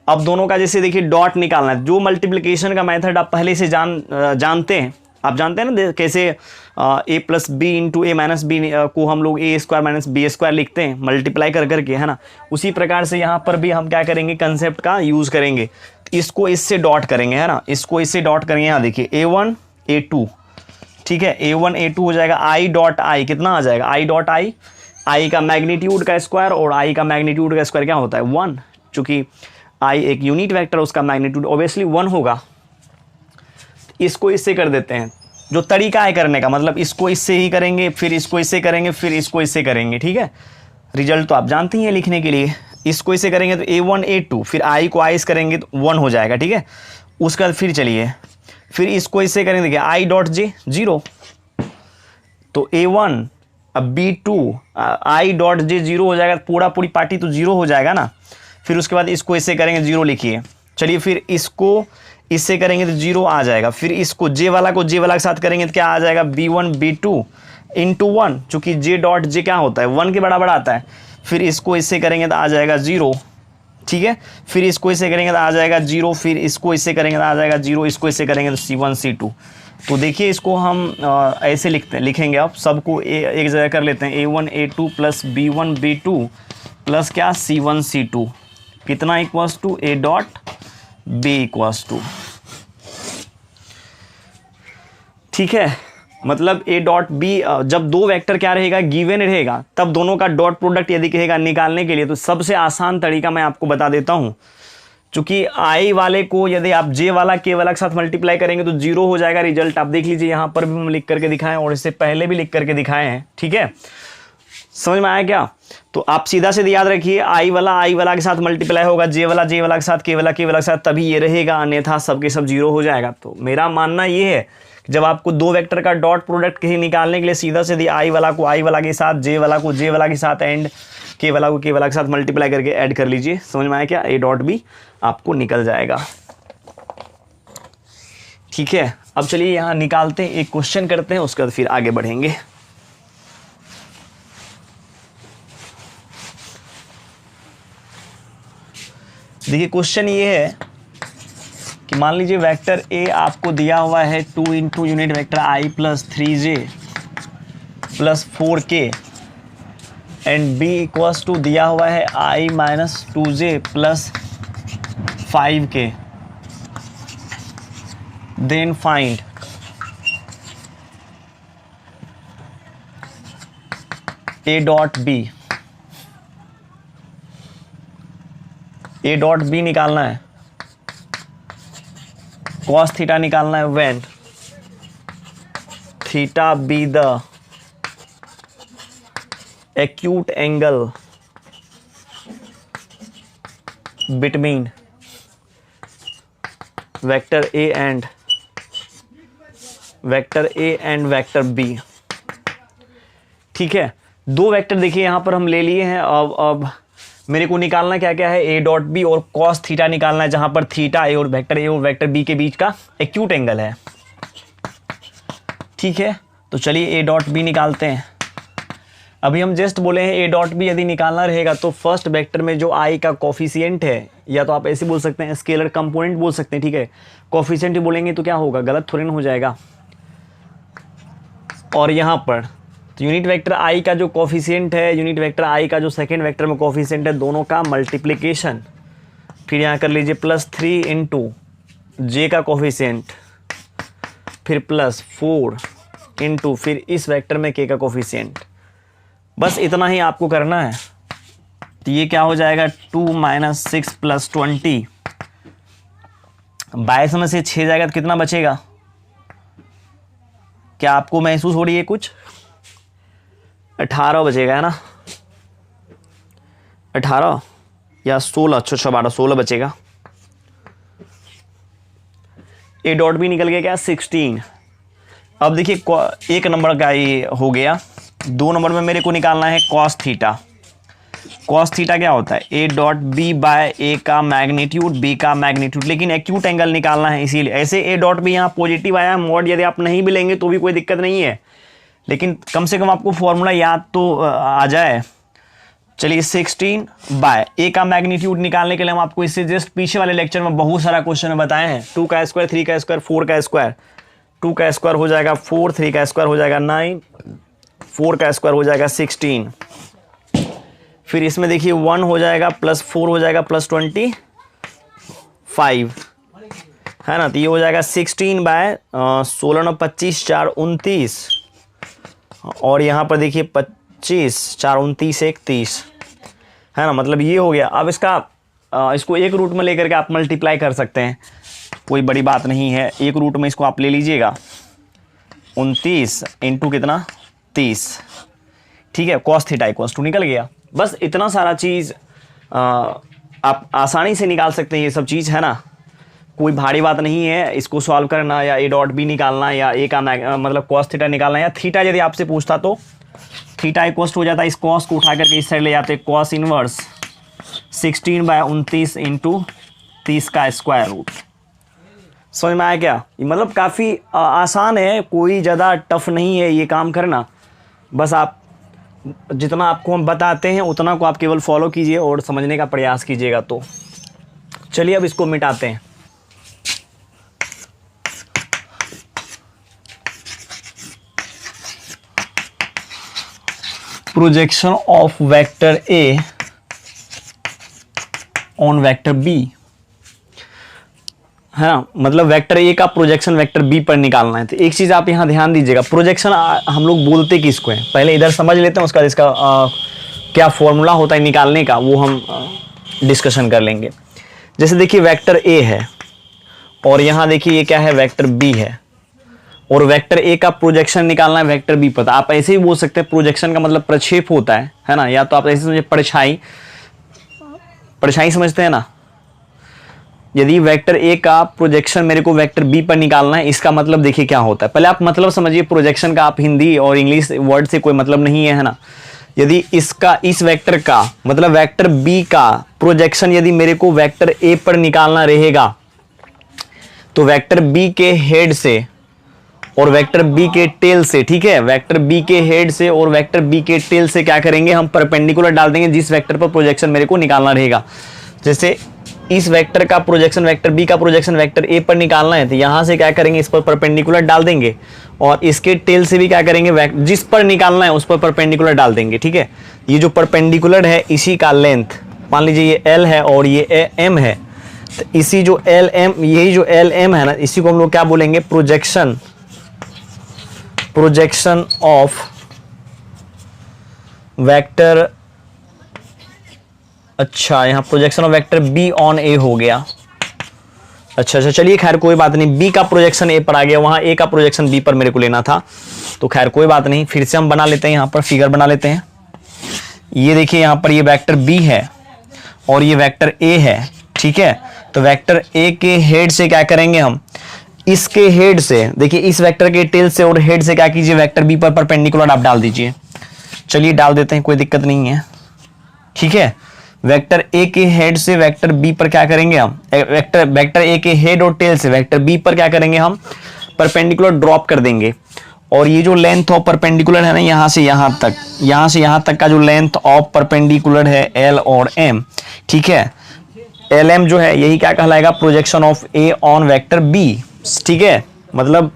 अब दोनों का जैसे देखिए dot निकालना है, जो मल्टीप्लिकेशन का मेथड आप पहले से जानते हैं, आप जानते हैं ना कैसे a plus B into A minus B को हम लोग A square minus B square लिखते हैं मल्टीप्लाई कर करके, है ना। उसी प्रकार से यहाँ पर भी हम क्या करेंगे, कंसेप्ट का यूज़ करेंगे, इसको इससे डॉट करेंगे, है ना, इसको इससे डॉट करेंगे। यहाँ देखिए a1 a2, ठीक है, a1 a2 हो जाएगा, i डॉट आई कितना आ जाएगा, i डॉट आई, i का मैग्नीट्यूड का स्क्वायर, और i का मैग्नीट्यूड का स्क्वायर क्या होता है 1, चूँकि i एक यूनिट वेक्टर, उसका मैग्नीट्यूड ऑब्वियसली 1 होगा। इसको इससे कर देते हैं, जो तरीका है करने का, मतलब इसको इससे ही करेंगे, फिर इसको इससे करेंगे, फिर इसको इससे करेंगे, ठीक है। रिजल्ट तो आप जानते ही हैं लिखने के लिए, इसको इससे करेंगे तो a1 a2, फिर i को i से करेंगे तो 1 हो जाएगा, ठीक है। उसके बाद फिर चलिए, फिर इसको इससे करेंगे, देखिए i डॉट j 0, तो a1 अब b2 i डॉट j 0 हो जाएगा, पूरी पार्टी तो 0 हो जाएगा ना। फिर उसके बाद इसको इससे करेंगे 0 लिखिए, चलिए फिर इसको इससे करेंगे तो 0 आ जाएगा, फिर इसको j वाला को j वाला के साथ करेंगे तो क्या आ जाएगा, b1 b2 इंटू 1, चूँकि j डॉट j क्या होता है 1 के बराबर आता है। फिर इसको इससे करेंगे तो आ जाएगा 0, ठीक है, फिर इसको इससे करेंगे तो आ जाएगा 0, फिर इसको इससे करेंगे तो आ जाएगा 0, इसको इससे करेंगे तो c1 c2। तो देखिए इसको हम ऐसे लिखेंगे, आप सबको एक जगह कर लेते हैं, a1 a2 plus b1 b2 plus क्या c1 c2, कितना equals to a dot b equals to, ठीक है। मतलब a डॉट b, जब दो वेक्टर क्या रहेगा, गिवन रहेगा, तब दोनों का डॉट प्रोडक्ट यदि कहेगा निकालने के लिए, तो सबसे आसान तरीका मैं आपको बता देता हूं। चूंकि i वाले को यदि आप j वाला k वाला के साथ मल्टीप्लाई करेंगे तो 0 हो जाएगा रिजल्ट। आप देख लीजिए, यहाँ पर भी हम लिख करके दिखाएं और इससे पहले भी लिख करके दिखाए हैं, ठीक है। समझ में आया क्या? तो आप सीधा सीधा याद रखिए, i वाला के साथ मल्टीप्लाई होगा, j वाला के साथ, k वाला के साथ, तभी ये रहेगा, अन्यथा सबके सब 0 हो जाएगा। तो मेरा मानना ये है, जब आपको दो वेक्टर का डॉट प्रोडक्ट कहीं निकालने के लिए सीधा सीधा i वाला को i वाला के साथ, j वाला को j वाला के साथ एंड k वाला को k वाला के साथ मल्टीप्लाई करके ऐड कर लीजिए। समझ में आया क्या? a डॉट b आपको निकल जाएगा, ठीक है। अब चलिए यहाँ निकालते हैं, एक क्वेश्चन करते हैं, उसके बाद फिर आगे बढ़ेंगे। देखिए क्वेश्चन ये है कि मान लीजिए वेक्टर ए आपको दिया हुआ है 2 into unit vector i plus 3j plus 4k and b equals to दिया हुआ है i minus 2j plus 5k। Then find a dot b। A dot B निकालना है, कॉस थीटा निकालना है when theta be the acute angle between vector A and vector B. ठीक है, दो वेक्टर देखिए यहां पर हम ले लिए हैं। अब मेरे को निकालना क्या क्या है, ए डॉट बी और कॉस थीटा निकालना है, जहां पर थीटा ए और वेक्टर बी के बीच का एक्यूट एंगल है। ठीक है, तो चलिए ए डॉट बी निकालते हैं। अभी हम जस्ट बोले हैं ए डॉट बी यदि निकालना रहेगा तो फर्स्ट वेक्टर में जो आई का कोफिशिएंट है, या तो आप ऐसे बोल सकते हैं स्केलर कंपोनेंट बोल सकते हैं। ठीक है, कोफिशिएंट बोलेंगे तो क्या होगा, गलत थोड़ी ना हो जाएगा। और यहाँ पर तो यूनिट वेक्टर आई का जो कोफिशिएंट है, यूनिट वेक्टर आई का जो सेकेंड वेक्टर में कोफिशिएंट है, दोनों का मल्टीप्लिकेशन, फिर यहाँ कर लीजिए +3 इंटू जे का कोफिशिएंट, फिर +4 इंटू फिर इस वेक्टर में के का कोफिशिएंट। बस इतना ही आपको करना है। तो ये क्या हो जाएगा, 2 - 6 + 20, 22 में से 6 जाएगा तो कितना बचेगा, क्या आपको महसूस हो रही है कुछ, 18 बचेगा, है ना, 18 या 16, अच्छा 16 बचेगा। ए डॉट भी निकल गया क्या, 16। अब देखिए एक नंबर का ये हो गया। 2 नंबर में मेरे को निकालना है कॉस थीटा। कॉस थीटा क्या होता है, A dot B by A का मैग्नीट्यूड, बी का मैग्नीट्यूड, लेकिन एक्यूट एंगल निकालना है, इसीलिए ऐसे ए डॉट बी यहाँ पॉजिटिव आया, मॉड यदि आप नहीं भी लेंगे तो भी कोई दिक्कत नहीं है, लेकिन कम से कम आपको फॉर्मूला याद तो आ जाए। चलिए 16 बाय ए का मैग्नीट्यूड निकालने के लिए हम आपको इससे जस्ट पीछे वाले लेक्चर में बहुत सारा क्वेश्चन में बताए हैं। 2 का स्क्वायर, 3 का स्क्वायर, 4 का स्क्वायर, 2 का स्क्वायर हो जाएगा 4, 3 का स्क्वायर हो जाएगा 9, 4 का स्क्वायर हो जाएगा 16, फिर इसमें देखिए 1 हो जाएगा +4 हो जाएगा +25, है ना। तो ये हो जाएगा 16 बाय 16 9 25 4 29, और यहाँ पर देखिए 25 4 29 31, है ना, मतलब ये हो गया। अब इसको एक रूट में लेकर के आप मल्टीप्लाई कर सकते हैं, कोई बड़ी बात नहीं है। एक रूट में इसको आप ले लीजिएगा, 29 इंटू कितना 30, ठीक है, कॉस थीटा = निकल गया। बस इतना सारा चीज़ आप आसानी से निकाल सकते हैं, ये सब चीज़, है ना, कोई भारी बात नहीं है इसको सॉल्व करना, या ए डॉट बी निकालना, या ए का मतलब कॉस थीटा निकालना, या थीटा यदि आपसे पूछता तो थीटा = हो जाता है, इस कॉस को उठा करके इस साइड ले जाते, कॉस इनवर्स 16 बाय 29 इंटू 30 का स्क्वायर रूट। समझ में आया क्या, मतलब काफ़ी आसान है, कोई ज़्यादा टफ नहीं है ये काम करना। बस आप जितना आपको हम बताते हैं उतना को आप केवल फॉलो कीजिए और समझने का प्रयास कीजिएगा। तो चलिए अब इसको मिटाते हैं। Projection of vector A on vector B, है ना, मतलब वेक्टर ए का प्रोजेक्शन वेक्टर बी पर निकालना है। तो एक चीज आप यहां ध्यान दीजिएगा, प्रोजेक्शन हम लोग बोलते किसको है, पहले इधर समझ लेते हैं, उसका इसका क्या फॉर्मूला होता है निकालने का, वो हम डिस्कशन कर लेंगे। जैसे देखिए वेक्टर ए है और यहां देखिए ये क्या है, वेक्टर बी है, और वेक्टर ए का प्रोजेक्शन निकालना है वेक्टर बी पर। आप ऐसे ही बोल सकते हैं, प्रोजेक्शन का मतलब प्रक्षेप होता है ना, या तो आप ऐसे समझे परछाई समझते हैं ना। यदि वेक्टर ए का प्रोजेक्शन मेरे को वेक्टर बी पर निकालना है, इसका मतलब देखिए क्या होता है, पहले आप मतलब समझिए प्रोजेक्शन का। आप हिंदी और इंग्लिश वर्ड से कोई मतलब नहीं है ना। यदि इस वेक्टर का मतलब वेक्टर बी का प्रोजेक्शन यदि मेरे को वेक्टर ए पर निकालना रहेगा, तो वेक्टर बी के हेड से और वेक्टर बी के टेल से, ठीक है, वेक्टर बी के हेड से और वेक्टर बी के टेल से क्या करेंगे, हम परपेंडिकुलर डाल देंगे जिस वेक्टर पर प्रोजेक्शन मेरे को निकालना रहेगा। जैसे इस वेक्टर का प्रोजेक्शन वेक्टर बी का प्रोजेक्शन वेक्टर ए पर निकालना है, तो यहां से क्या करेंगे, इस पर परपेंडिकुलर डाल देंगे, और इसके टेल से भी क्या करेंगे, जिस पर निकालना है उस पर परपेंडिकुलर डाल देंगे। ठीक है, ये जो परपेंडिकुलर है इसी का लेंथ, मान लीजिए ये एल है और ये एम है, तो इसी जो एल एम, यही जो एल एम है ना, इसी को हम लोग क्या बोलेंगे, प्रोजेक्शन ऑफ वेक्टर अच्छा, यहाँ projection of vector B on A हो गया। अच्छा अच्छा, चलिए खैर कोई बात नहीं, बी का प्रोजेक्शन ए पर आ गया, वहां ए का प्रोजेक्शन बी पर मेरे को लेना था, तो खैर कोई बात नहीं। फिर से हम बना लेते हैं, यहाँ पर फिगर बना लेते हैं। ये देखिए यहाँ पर ये वेक्टर बी है और ये वेक्टर ए है, ठीक है। तो वेक्टर ए के हेड से क्या करेंगे हम, इसके हेड से, देखिए इस वेक्टर के टेल से और हेड से क्या कीजिए, वेक्टर बी पर परपेंडिकुलर आप डाल दीजिए। चलिए डाल देते हैं, कोई दिक्कत नहीं है, ठीक है। वेक्टर ए के हेड से वेक्टर बी पर क्या करेंगे हम, वेक्टर ए के हेड और टेल से वेक्टर बी पर क्या करेंगे हम, परपेंडिकुलर ड्रॉप कर देंगे। और ये जो लेंथ ऑफ परपेंडिकुलर है ना, यहां से यहां तक, यहां से यहां तक का जो लेंथ ऑफ परपेंडिकुलर है एल और एम, ठीक है। एल एम जो है यही क्या कहलाएगा, projection of A on vector B, ठीक है। मतलब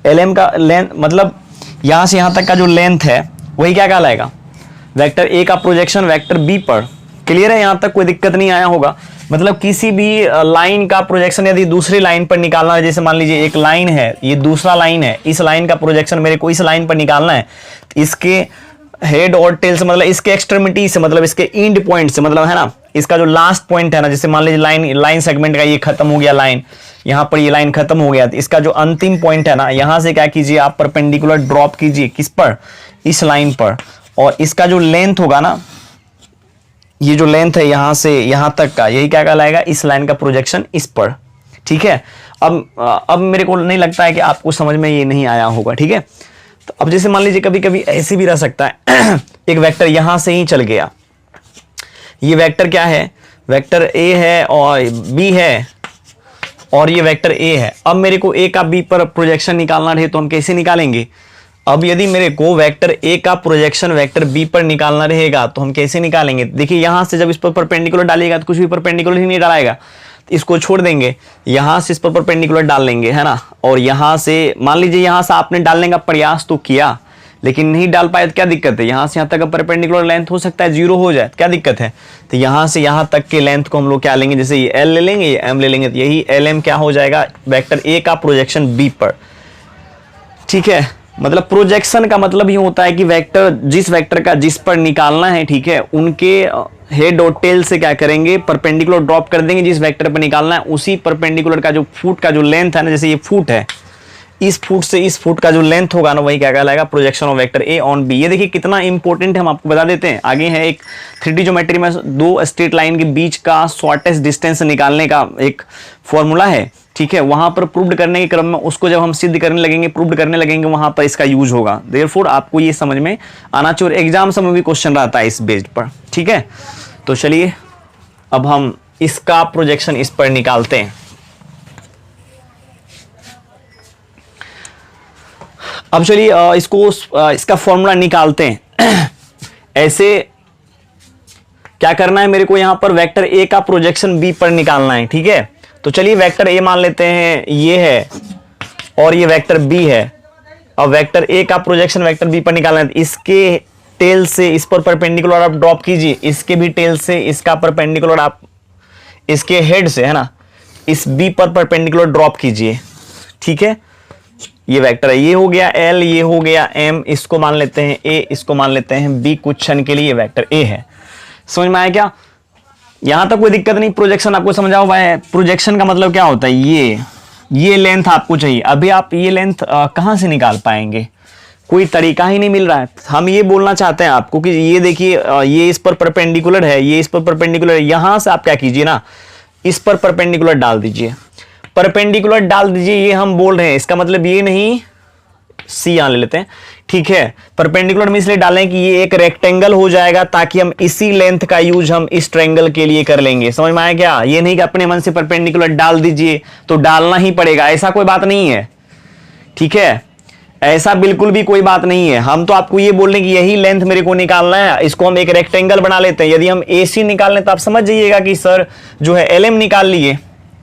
एल एम का लेंथ, मतलब यहां से यहां तक का जो लेंथ है वही क्या कहलाएगा, वेक्टर ए का प्रोजेक्शन वेक्टर बी पर। क्लियर है, यहां तक कोई दिक्कत नहीं आया होगा। मतलब किसी भी लाइन का प्रोजेक्शन यदि दूसरी लाइन पर निकालना है, जैसे मान लीजिए एक लाइन है, ये दूसरा लाइन है, इस लाइन का प्रोजेक्शन मेरे को इस लाइन पर निकालना है, इसके हेड और टेल से, मतलब इसके एक्सट्रीमिटी से, मतलब इसके एंड पॉइंट से, मतलब है ना, इसका जो लास्ट पॉइंट है ना, जैसे मान लीजिए लाइन सेगमेंट का ये खत्म हो गया, लाइन यहाँ पर ये लाइन खत्म हो गया, तो इसका जो अंतिम पॉइंट है ना, यहां से क्या कीजिए आप परपेंडिकुलर ड्रॉप कीजिए, किस पर, इस लाइन पर। और इसका जो लेंथ होगा ना, ये जो लेंथ है यहां से यहां तक का, यही क्या कहलाएगा, इस लाइन का प्रोजेक्शन इस पर, ठीक है। अब मेरे को नहीं लगता है कि आपको समझ में ये नहीं आया होगा, ठीक है। तो अब जैसे मान लीजिए कभी कभी ऐसे भी रह सकता है एक वेक्टर यहां से ही चल गया, ये वेक्टर क्या है, वेक्टर ए है और बी है, और ये वेक्टर ए है। अब मेरे को ए का बी पर प्रोजेक्शन निकालना रहे तो हम कैसे निकालेंगे। अब यदि मेरे को वेक्टर ए का प्रोजेक्शन वेक्टर बी पर निकालना रहेगा तो हम कैसे निकालेंगे। देखिए यहां से जब इस पर परपेंडिकुलर डालिएगा तो कुछ भी परपेंडिकुलर ही नहीं डालेगा, इसको छोड़ देंगे, यहां से इस पर परपेंडिकुलर डाल लेंगे, है ना। और यहां से मान लीजिए यहां से आपने डालने का प्रयास तो किया लेकिन नहीं डाल पाए तो क्या दिक्कत है, यहां से यहां तक का परपेंडिकुलर लेंथ हो सकता है 0 हो जाए, क्या दिक्कत है। तो यहां से यहां तक के लेंथ को हम लोग क्या लेंगे, जैसे ये एल ले लेंगे, ये एम ले लेंगे, तो यही एल एम क्या हो जाएगा, वेक्टर ए का प्रोजेक्शन बी पर, ठीक है। मतलब प्रोजेक्शन का मतलब ये होता है कि वेक्टर, जिस वेक्टर का जिस पर निकालना है, ठीक है, उनके हेड और टेल से क्या करेंगे, परपेंडिकुलर ड्रॉप कर देंगे, जिस वेक्टर पर निकालना है उसी परपेंडिकुलर का जो फुट का जो लेंथ है ना, जैसे ये फुट है, इस फुट से इस फुट का जो लेंथ होगा ना, वही क्या कहलाएगा, projection of vector A on B. ये देखिए कितना इंपॉर्टेंट है, हम आपको बता देते हैं। आगे है एक 3D ज्योमेट्री में दो स्ट्रेट लाइन के बीच का शॉर्टेस्ट डिस्टेंस निकालने का एक फॉर्मूला है, ठीक है। वहां पर प्रूव्ड करने के क्रम में उसको जब हम सिद्ध करने लगेंगे, प्रूव्ड करने लगेंगे, वहां पर इसका यूज होगा। देयरफॉर आपको ये समझ में आना चाहिए, एग्जाम में भी क्वेश्चन रहता है इस बेस्ड पर, ठीक है। तो चलिए अब हम इसका प्रोजेक्शन इस पर निकालते हैं। अब चलिए इसका फॉर्मूला निकालते हैं। ऐसे क्या करना है, मेरे को यहां पर वेक्टर ए का प्रोजेक्शन बी पर निकालना है, ठीक है। तो चलिए वेक्टर ए मान लेते हैं ये है और ये वेक्टर बी है। अब वेक्टर ए का प्रोजेक्शन वेक्टर बी पर निकालना है, इसके टेल से इस पर परपेंडिकुलर आप ड्रॉप कीजिए, इसके भी टेल से इसका परपेंडिकुलर आप इसके हेड से, है ना, इस बी पर परपेंडिकुलर ड्रॉप कीजिए, ठीक है। ये वेक्टर है, ये हो गया एल, ये हो गया एम, इसको मान लेते हैं ए, इसको मान लेते हैं बी, कुछ क्षण के लिए ये वेक्टर ए है। समझ में आया क्या, यहां तक कोई दिक्कत नहीं। प्रोजेक्शन आपको समझा हुआ है, प्रोजेक्शन का मतलब क्या होता है, ये लेंथ आपको चाहिए। अभी आप ये लेंथ कहां से निकाल पाएंगे, कोई तरीका ही नहीं मिल रहा है। हम ये बोलना चाहते हैं आपको कि ये देखिए ये इस पर परपेंडिकुलर है, ये इस पर परपेंडिकुलर है, यहां से आप क्या कीजिए ना, इस पर परपेंडिकुलर डाल दीजिए, परपेंडिकुलर डाल दीजिए, ये हम बोल रहे हैं। इसका मतलब ये नहीं, सी यहां ले लेते हैं, ठीक है। परपेंडिकुलर में इसलिए डालें कि ये एक रेक्टेंगल हो जाएगा, ताकि हम इसी लेंथ का यूज हम इस ट्रायंगल के लिए कर लेंगे। समझ में आया क्या, ये नहीं कि अपने मन से परपेंडिकुलर डाल दीजिए, तो डालना ही पड़ेगा, ऐसा कोई बात नहीं है, ठीक है। ऐसा बिल्कुल भी कोई बात नहीं है। हम तो आपको ये बोल रहे हैं कि यही लेंथ मेरे को निकालना है, इसको हम एक रेक्टेंगल बना लेते हैं। यदि हम AC निकाल लें तो आप समझ जाइएगा कि सर जो है LM निकाल लिए,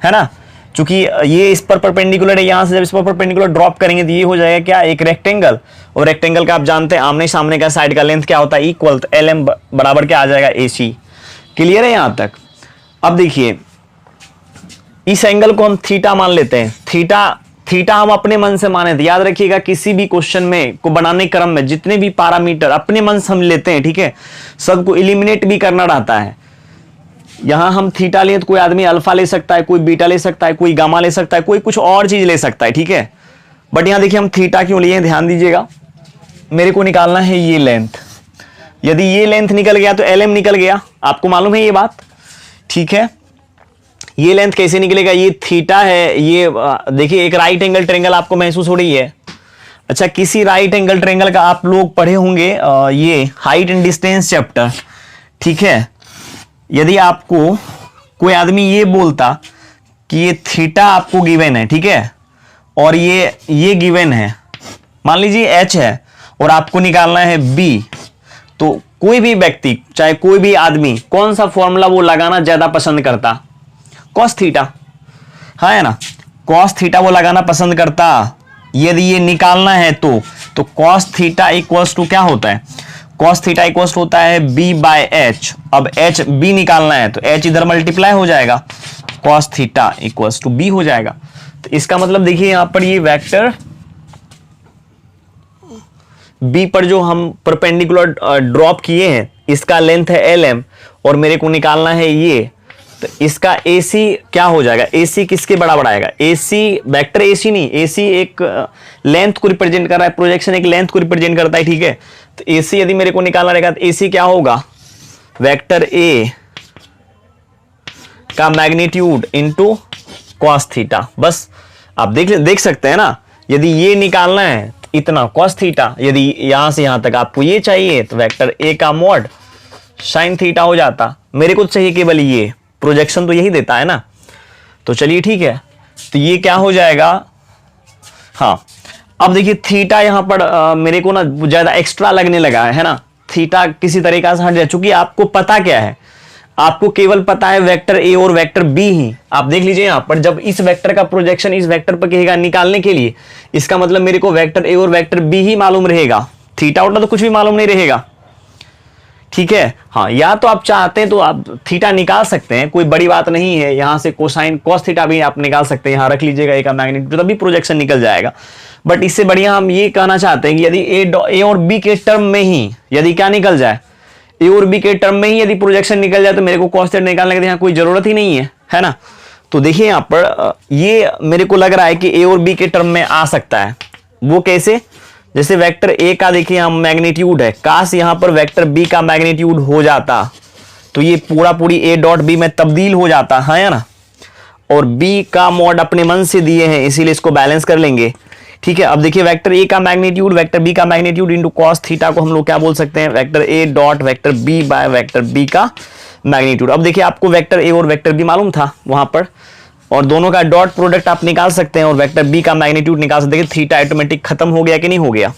है ना, क्योंकि ये इस पर परपेंडिकुलर है, यहां से जब इस पर परपेंडिकुलर ड्रॉप करेंगे तो ये हो जाएगा क्या, एक रेक्टेंगल। और रेक्टेंगल का आप जानते हैं आमने सामने का साइड का लेंथ क्या होता है, इक्वल, तो LM बराबर क्या आ जाएगा, AC। क्लियर है यहां तक। अब देखिए इस एंगल को हम थीटा मान लेते हैं, थीटा हम अपने मन से माने थे। याद रखिएगा किसी भी क्वेश्चन में को बनाने क्रम में जितने भी पैरामीटर अपने मन से हम लेते हैं, ठीक है, सबको एलिमिनेट भी करना रहता है। यहां हम थीटा लें तो कोई आदमी अल्फा ले सकता है, कोई बीटा ले सकता है, कोई गामा ले सकता है, कोई कुछ और चीज ले सकता है, ठीक है। बट यहां देखिए हम थीटा क्यों लिए हैं, ध्यान दीजिएगा। मेरे को निकालना है ये लेंथ, यदि ये लेंथ निकल गया तो LM निकल गया, आपको मालूम है ये बात, ठीक है। ये लेंथ कैसे निकलेगा, ये थीटा है, ये देखिए एक राइट एंगल ट्रायंगल आपको महसूस हो रही है। अच्छा, किसी राइट एंगल ट्रायंगल का आप लोग पढ़े होंगे ये हाइट एंड डिस्टेंस चैप्टर, ठीक है। यदि आपको कोई आदमी ये बोलता कि ये थीटा आपको गिवन है, ठीक है, और ये गिवन है, मान लीजिए H है और आपको निकालना है B, तो कोई भी व्यक्ति चाहे कोई भी आदमी कौन सा फॉर्मूला वो लगाना ज्यादा पसंद करता, कॉस थीटा, हाँ है ना, कॉस थीटा वो लगाना पसंद करता। यदि ये निकालना है तो कॉस थीटा इक्वल्स टू क्या होता है, कॉस थीटा इक्वल्स होता है B बाय H। अब H B निकालना है तो H इधर मल्टीप्लाई हो जाएगा, cos theta equals to B हो जाएगा। तो इसका मतलब देखिए यहां पर ये वेक्टर B पर जो हम परपेंडिकुलर ड्रॉप किए हैं इसका लेंथ है LM और मेरे को निकालना है ये, तो इसका AC क्या हो जाएगा, AC किसके बराबर आएगा, AC वेक्टर AC नहीं, AC एक लेंथ को रिप्रेजेंट कर रहा है, प्रोजेक्शन एक लेंथ को रिप्रेजेंट करता है, ठीक है। तो AC यदि मेरे को निकालना रहेगा तो AC क्या होगा, वेक्टर A का मैग्नीट्यूड इनटू कॉस थीटा। बस आप देख सकते हैं ना, यदि ये निकालना है तो इतना कॉस थीटा, यदि यहां से यहां तक आपको ये चाहिए तो वेक्टर A का मॉड साइन थीटा हो जाता। मेरे को चाहिए केवल ये, प्रोजेक्शन तो यही देता है ना। तो चलिए ठीक है, तो ये क्या हो जाएगा, हाँ अब देखिए थीटा यहां पर मेरे को ना ज्यादा एक्स्ट्रा लगने लगा है ना, थीटा किसी तरीका से हट जाए, चूंकि आपको पता क्या है, आपको केवल पता है वेक्टर A और वेक्टर B ही। आप देख लीजिए यहां पर जब इस वेक्टर का प्रोजेक्शन इस वेक्टर पर कहेगा निकालने के लिए, इसका मतलब मेरे को वेक्टर A और वेक्टर B ही मालूम रहेगा, थीटा उठा तो कुछ भी मालूम नहीं रहेगा, ठीक है। हाँ, या तो आप चाहते हैं तो आप थीटा निकाल सकते हैं, कोई बड़ी बात नहीं है, यहां से कोसाइन कॉस थीटा भी आप निकाल सकते हैं, यहां रख लीजिएगा A का मैग्नीट्यूड, तभी प्रोजेक्शन निकल जाएगा। बट इससे बढ़िया हम ये कहना चाहते हैं कि यदि A और B के टर्म में ही यदि क्या निकल जाए, A और B के टर्म में ही यदि प्रोजेक्शन निकल जाए तो मेरे को कॉस थीटा निकालने की यहाँ कोई जरूरत ही नहीं है ना। तो देखिए यहाँ पर ये मेरे को लग रहा है कि A और B के टर्म में आ सकता है। वो कैसे, जैसे वेक्टर A का देखिए यहाँ मैग्नीट्यूड है, काश यहाँ पर वेक्टर B का मैग्नीट्यूड हो जाता तो ये पूरी A डॉट B में तब्दील हो जाता है ना। और B का मॉड अपने मन से दिए हैं इसीलिए इसको बैलेंस कर लेंगे, ठीक है। अब देखिए वेक्टर A का मैग्नीट्यूड वेक्टर B का मैग्नीट्यूड इनटू कॉस थीटा को हम लोग क्या बोल सकते हैं, vector A dot vector B by vector B का मैग्नीट्यूड। अब देखिए आपको वेक्टर A और वेक्टर B मालूम था वहां पर, और दोनों का डॉट प्रोडक्ट आप निकाल सकते हैं और वेक्टर B का मैग्नीट्यूड निकाल सकते हैं। थीटा ऑटोमेटिक खत्म हो गया कि नहीं हो गया,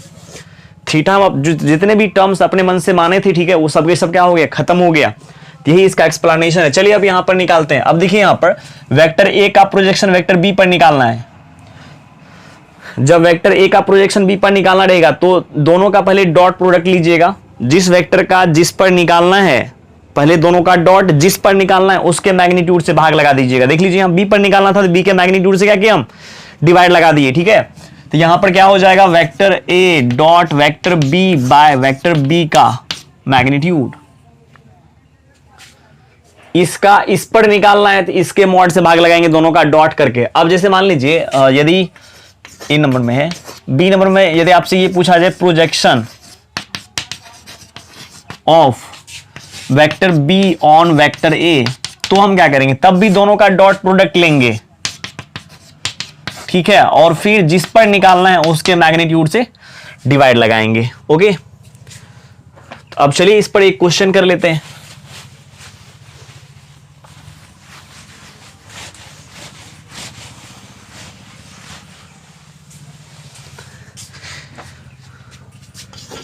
थीटा हम जितने भी टर्म्स अपने मन से माने थे, ठीक है, वो सब के सब क्या हो गया, खत्म हो गया। यही इसका एक्सप्लेनेशन है। चलिए अब यहां पर निकालते हैं। अब देखिए यहां पर वेक्टर A का प्रोजेक्शन वेक्टर B पर निकालना है। जब वेक्टर A का प्रोजेक्शन B पर निकालना रहेगा तो दोनों का पहले डॉट प्रोडक्ट लीजिएगा, जिस वेक्टर का जिस पर निकालना है पहले दोनों का डॉट जिस पर निकालना है उसके मैग्नीट्यूड से भाग लगा दीजिएगा। देख लीजिए हम B पर निकालना था तो B के मैग्नीट्यूड से क्या किया, हम डिवाइड लगा दिए, ठीक है। तो यहां पर क्या हो जाएगा, vector A dot vector B by vector B का मैग्नीट्यूड, इसका इस पर निकालना है तो इसके मॉड से भाग लगाएंगे दोनों का डॉट करके। अब जैसे मान लीजिए यदि A नंबर में है, B नंबर में यदि आपसे ये पूछा जाए projection of vector B on vector A, तो हम क्या करेंगे, तब भी दोनों का डॉट प्रोडक्ट लेंगे, ठीक है, और फिर जिस पर निकालना है उसके मैग्नीट्यूड से डिवाइड लगाएंगे। ओके, तो अब चलिए इस पर एक क्वेश्चन कर लेते हैं।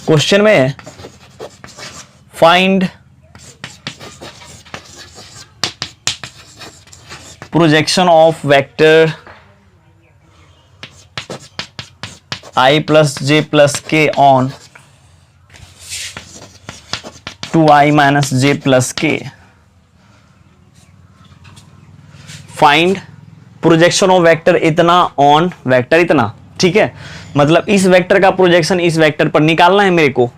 क्वेश्चन में find projection of vector I plus J plus K on 2I minus J plus K। Find projection of vector इतना ऑन वेक्टर इतना, ठीक है, मतलब इस वेक्टर का प्रोजेक्शन इस वेक्टर पर निकालना है मेरे को।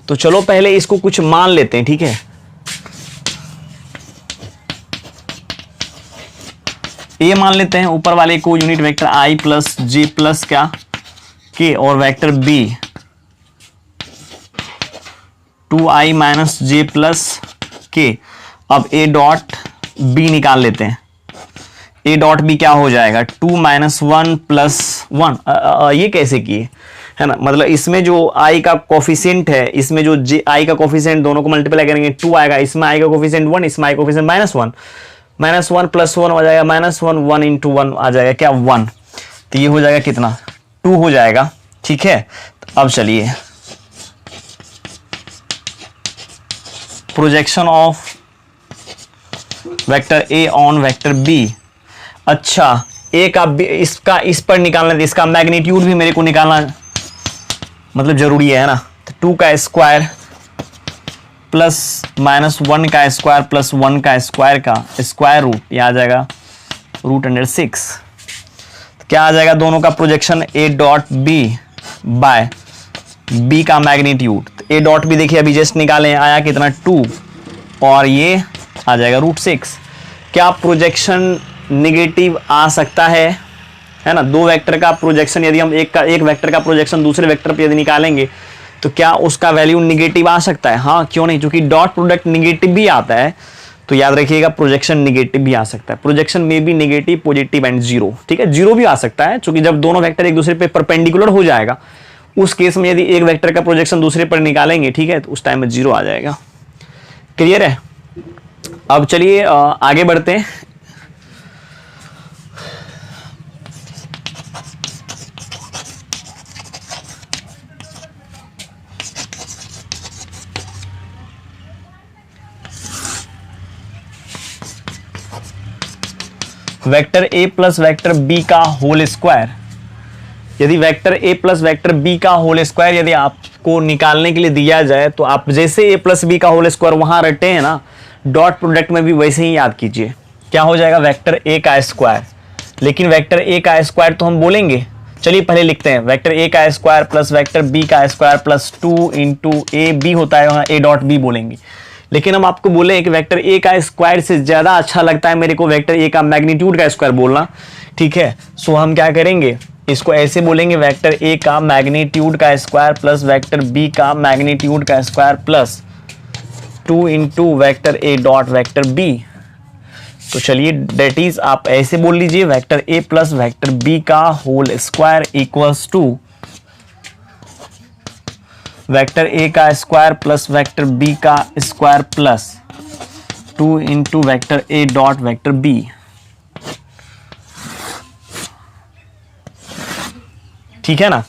तो चलो पहले इसको कुछ मान लेते हैं, ठीक है। ए मान लेते हैं, ऊपर वाले को यूनिट वेक्टर आई प्लस जे प्लस क्या के, और वेक्टर बी 2i माइनस जे प्लस के। अब ए डॉट बी निकाल लेते हैं। ए डॉट बी क्या हो जाएगा, 2 माइनस 1 प्लस 1। ये कैसे किए, है ना, मतलब इसमें जो i का कोफिशिएंट है, इसमें जो i का कोफिशिएंट दोनों को मल्टीप्लाई करेंगे 2 आएगा, इसमें i का कोफिशिएंट 1, इसमें i का कोफिशिएंट -1, -1 प्लस 1 हो जाएगा -1, 1 इंटू 1 आ जाएगा क्या 1, तो ये हो जाएगा कितना 2 हो जाएगा। ठीक है, अब चलिए projection of vector A on vector B. अच्छा, ए का इसका इस पर निकालना है, इसका मैग्नीट्यूड भी मेरे को निकालना मतलब जरूरी है ना। तो 2 का स्क्वायर प्लस -1 का स्क्वायर प्लस 1 का स्क्वायर का स्क्वायर रूट, ये आ जाएगा √6। क्या आ जाएगा दोनों का projection, A dot B by B का मैग्नीट्यूड। ए डॉट बी देखिए अभी जस्ट निकाले, आया कितना 2, और ये आ जाएगा √6। क्या प्रोजेक्शन निगेटिव आ सकता है ना। दो वेक्टर का प्रोजेक्शन यदि हम एक वेक्टर का प्रोजेक्शन दूसरे वेक्टर पे यदि निकालेंगे तो क्या उसका वैल्यू निगेटिव आ सकता है, हाँ क्यों नहीं, क्योंकि डॉट प्रोडक्ट निगेटिव भी आता है। तो याद रखिएगा प्रोजेक्शन निगेटिव भी आ सकता है, प्रोजेक्शन में भी निगेटिव, पॉजिटिव एंड जीरो। ठीक है, जीरो भी आ सकता है, क्योंकि जब दोनों वेक्टर एक दूसरे पे परपेंडिकुलर हो जाएगा उस केस में यदि एक वेक्टर का प्रोजेक्शन दूसरे पर निकालेंगे, ठीक है, तो उस टाइम में जीरो आ जाएगा। क्लियर है। अब चलिए आगे बढ़ते हैं। Vector A plus vector B का होल स्क्वायर। यदि vector A plus vector B का होल स्क्वायर यदि आपको निकालने के लिए दिया जाए तो आप जैसे ए प्लस बी का होल स्क्वायर वहां रटे हैं ना, डॉट प्रोडक्ट में भी वैसे ही याद कीजिए। क्या हो जाएगा, वेक्टर ए का स्क्वायर। लेकिन वेक्टर ए का स्क्वायर तो हम बोलेंगे, चलिए पहले लिखते हैं, वेक्टर ए का स्क्वायर प्लस वेक्टर बी का square plus 2 into A B होता है, वहां ए डॉट बी बोलेंगे। लेकिन हम आपको बोले कि वेक्टर ए का स्क्वायर से ज्यादा अच्छा लगता है मेरे को वेक्टर ए का मैग्नीट्यूड का स्क्वायर बोलना। ठीक है, सो हम क्या करेंगे, इसको ऐसे बोलेंगे, वेक्टर ए का मैग्नीट्यूड का स्क्वायर प्लस वेक्टर बी का मैग्नीट्यूड का square plus 2 into vector A dot vector B. तो चलिए डेट इज आप ऐसे बोल लीजिए, vector A plus vector B का whole square equals to vector A का स्क्वायर प्लस वेक्टर बी का square plus 2 into vector A dot vector B. ठीक है ना।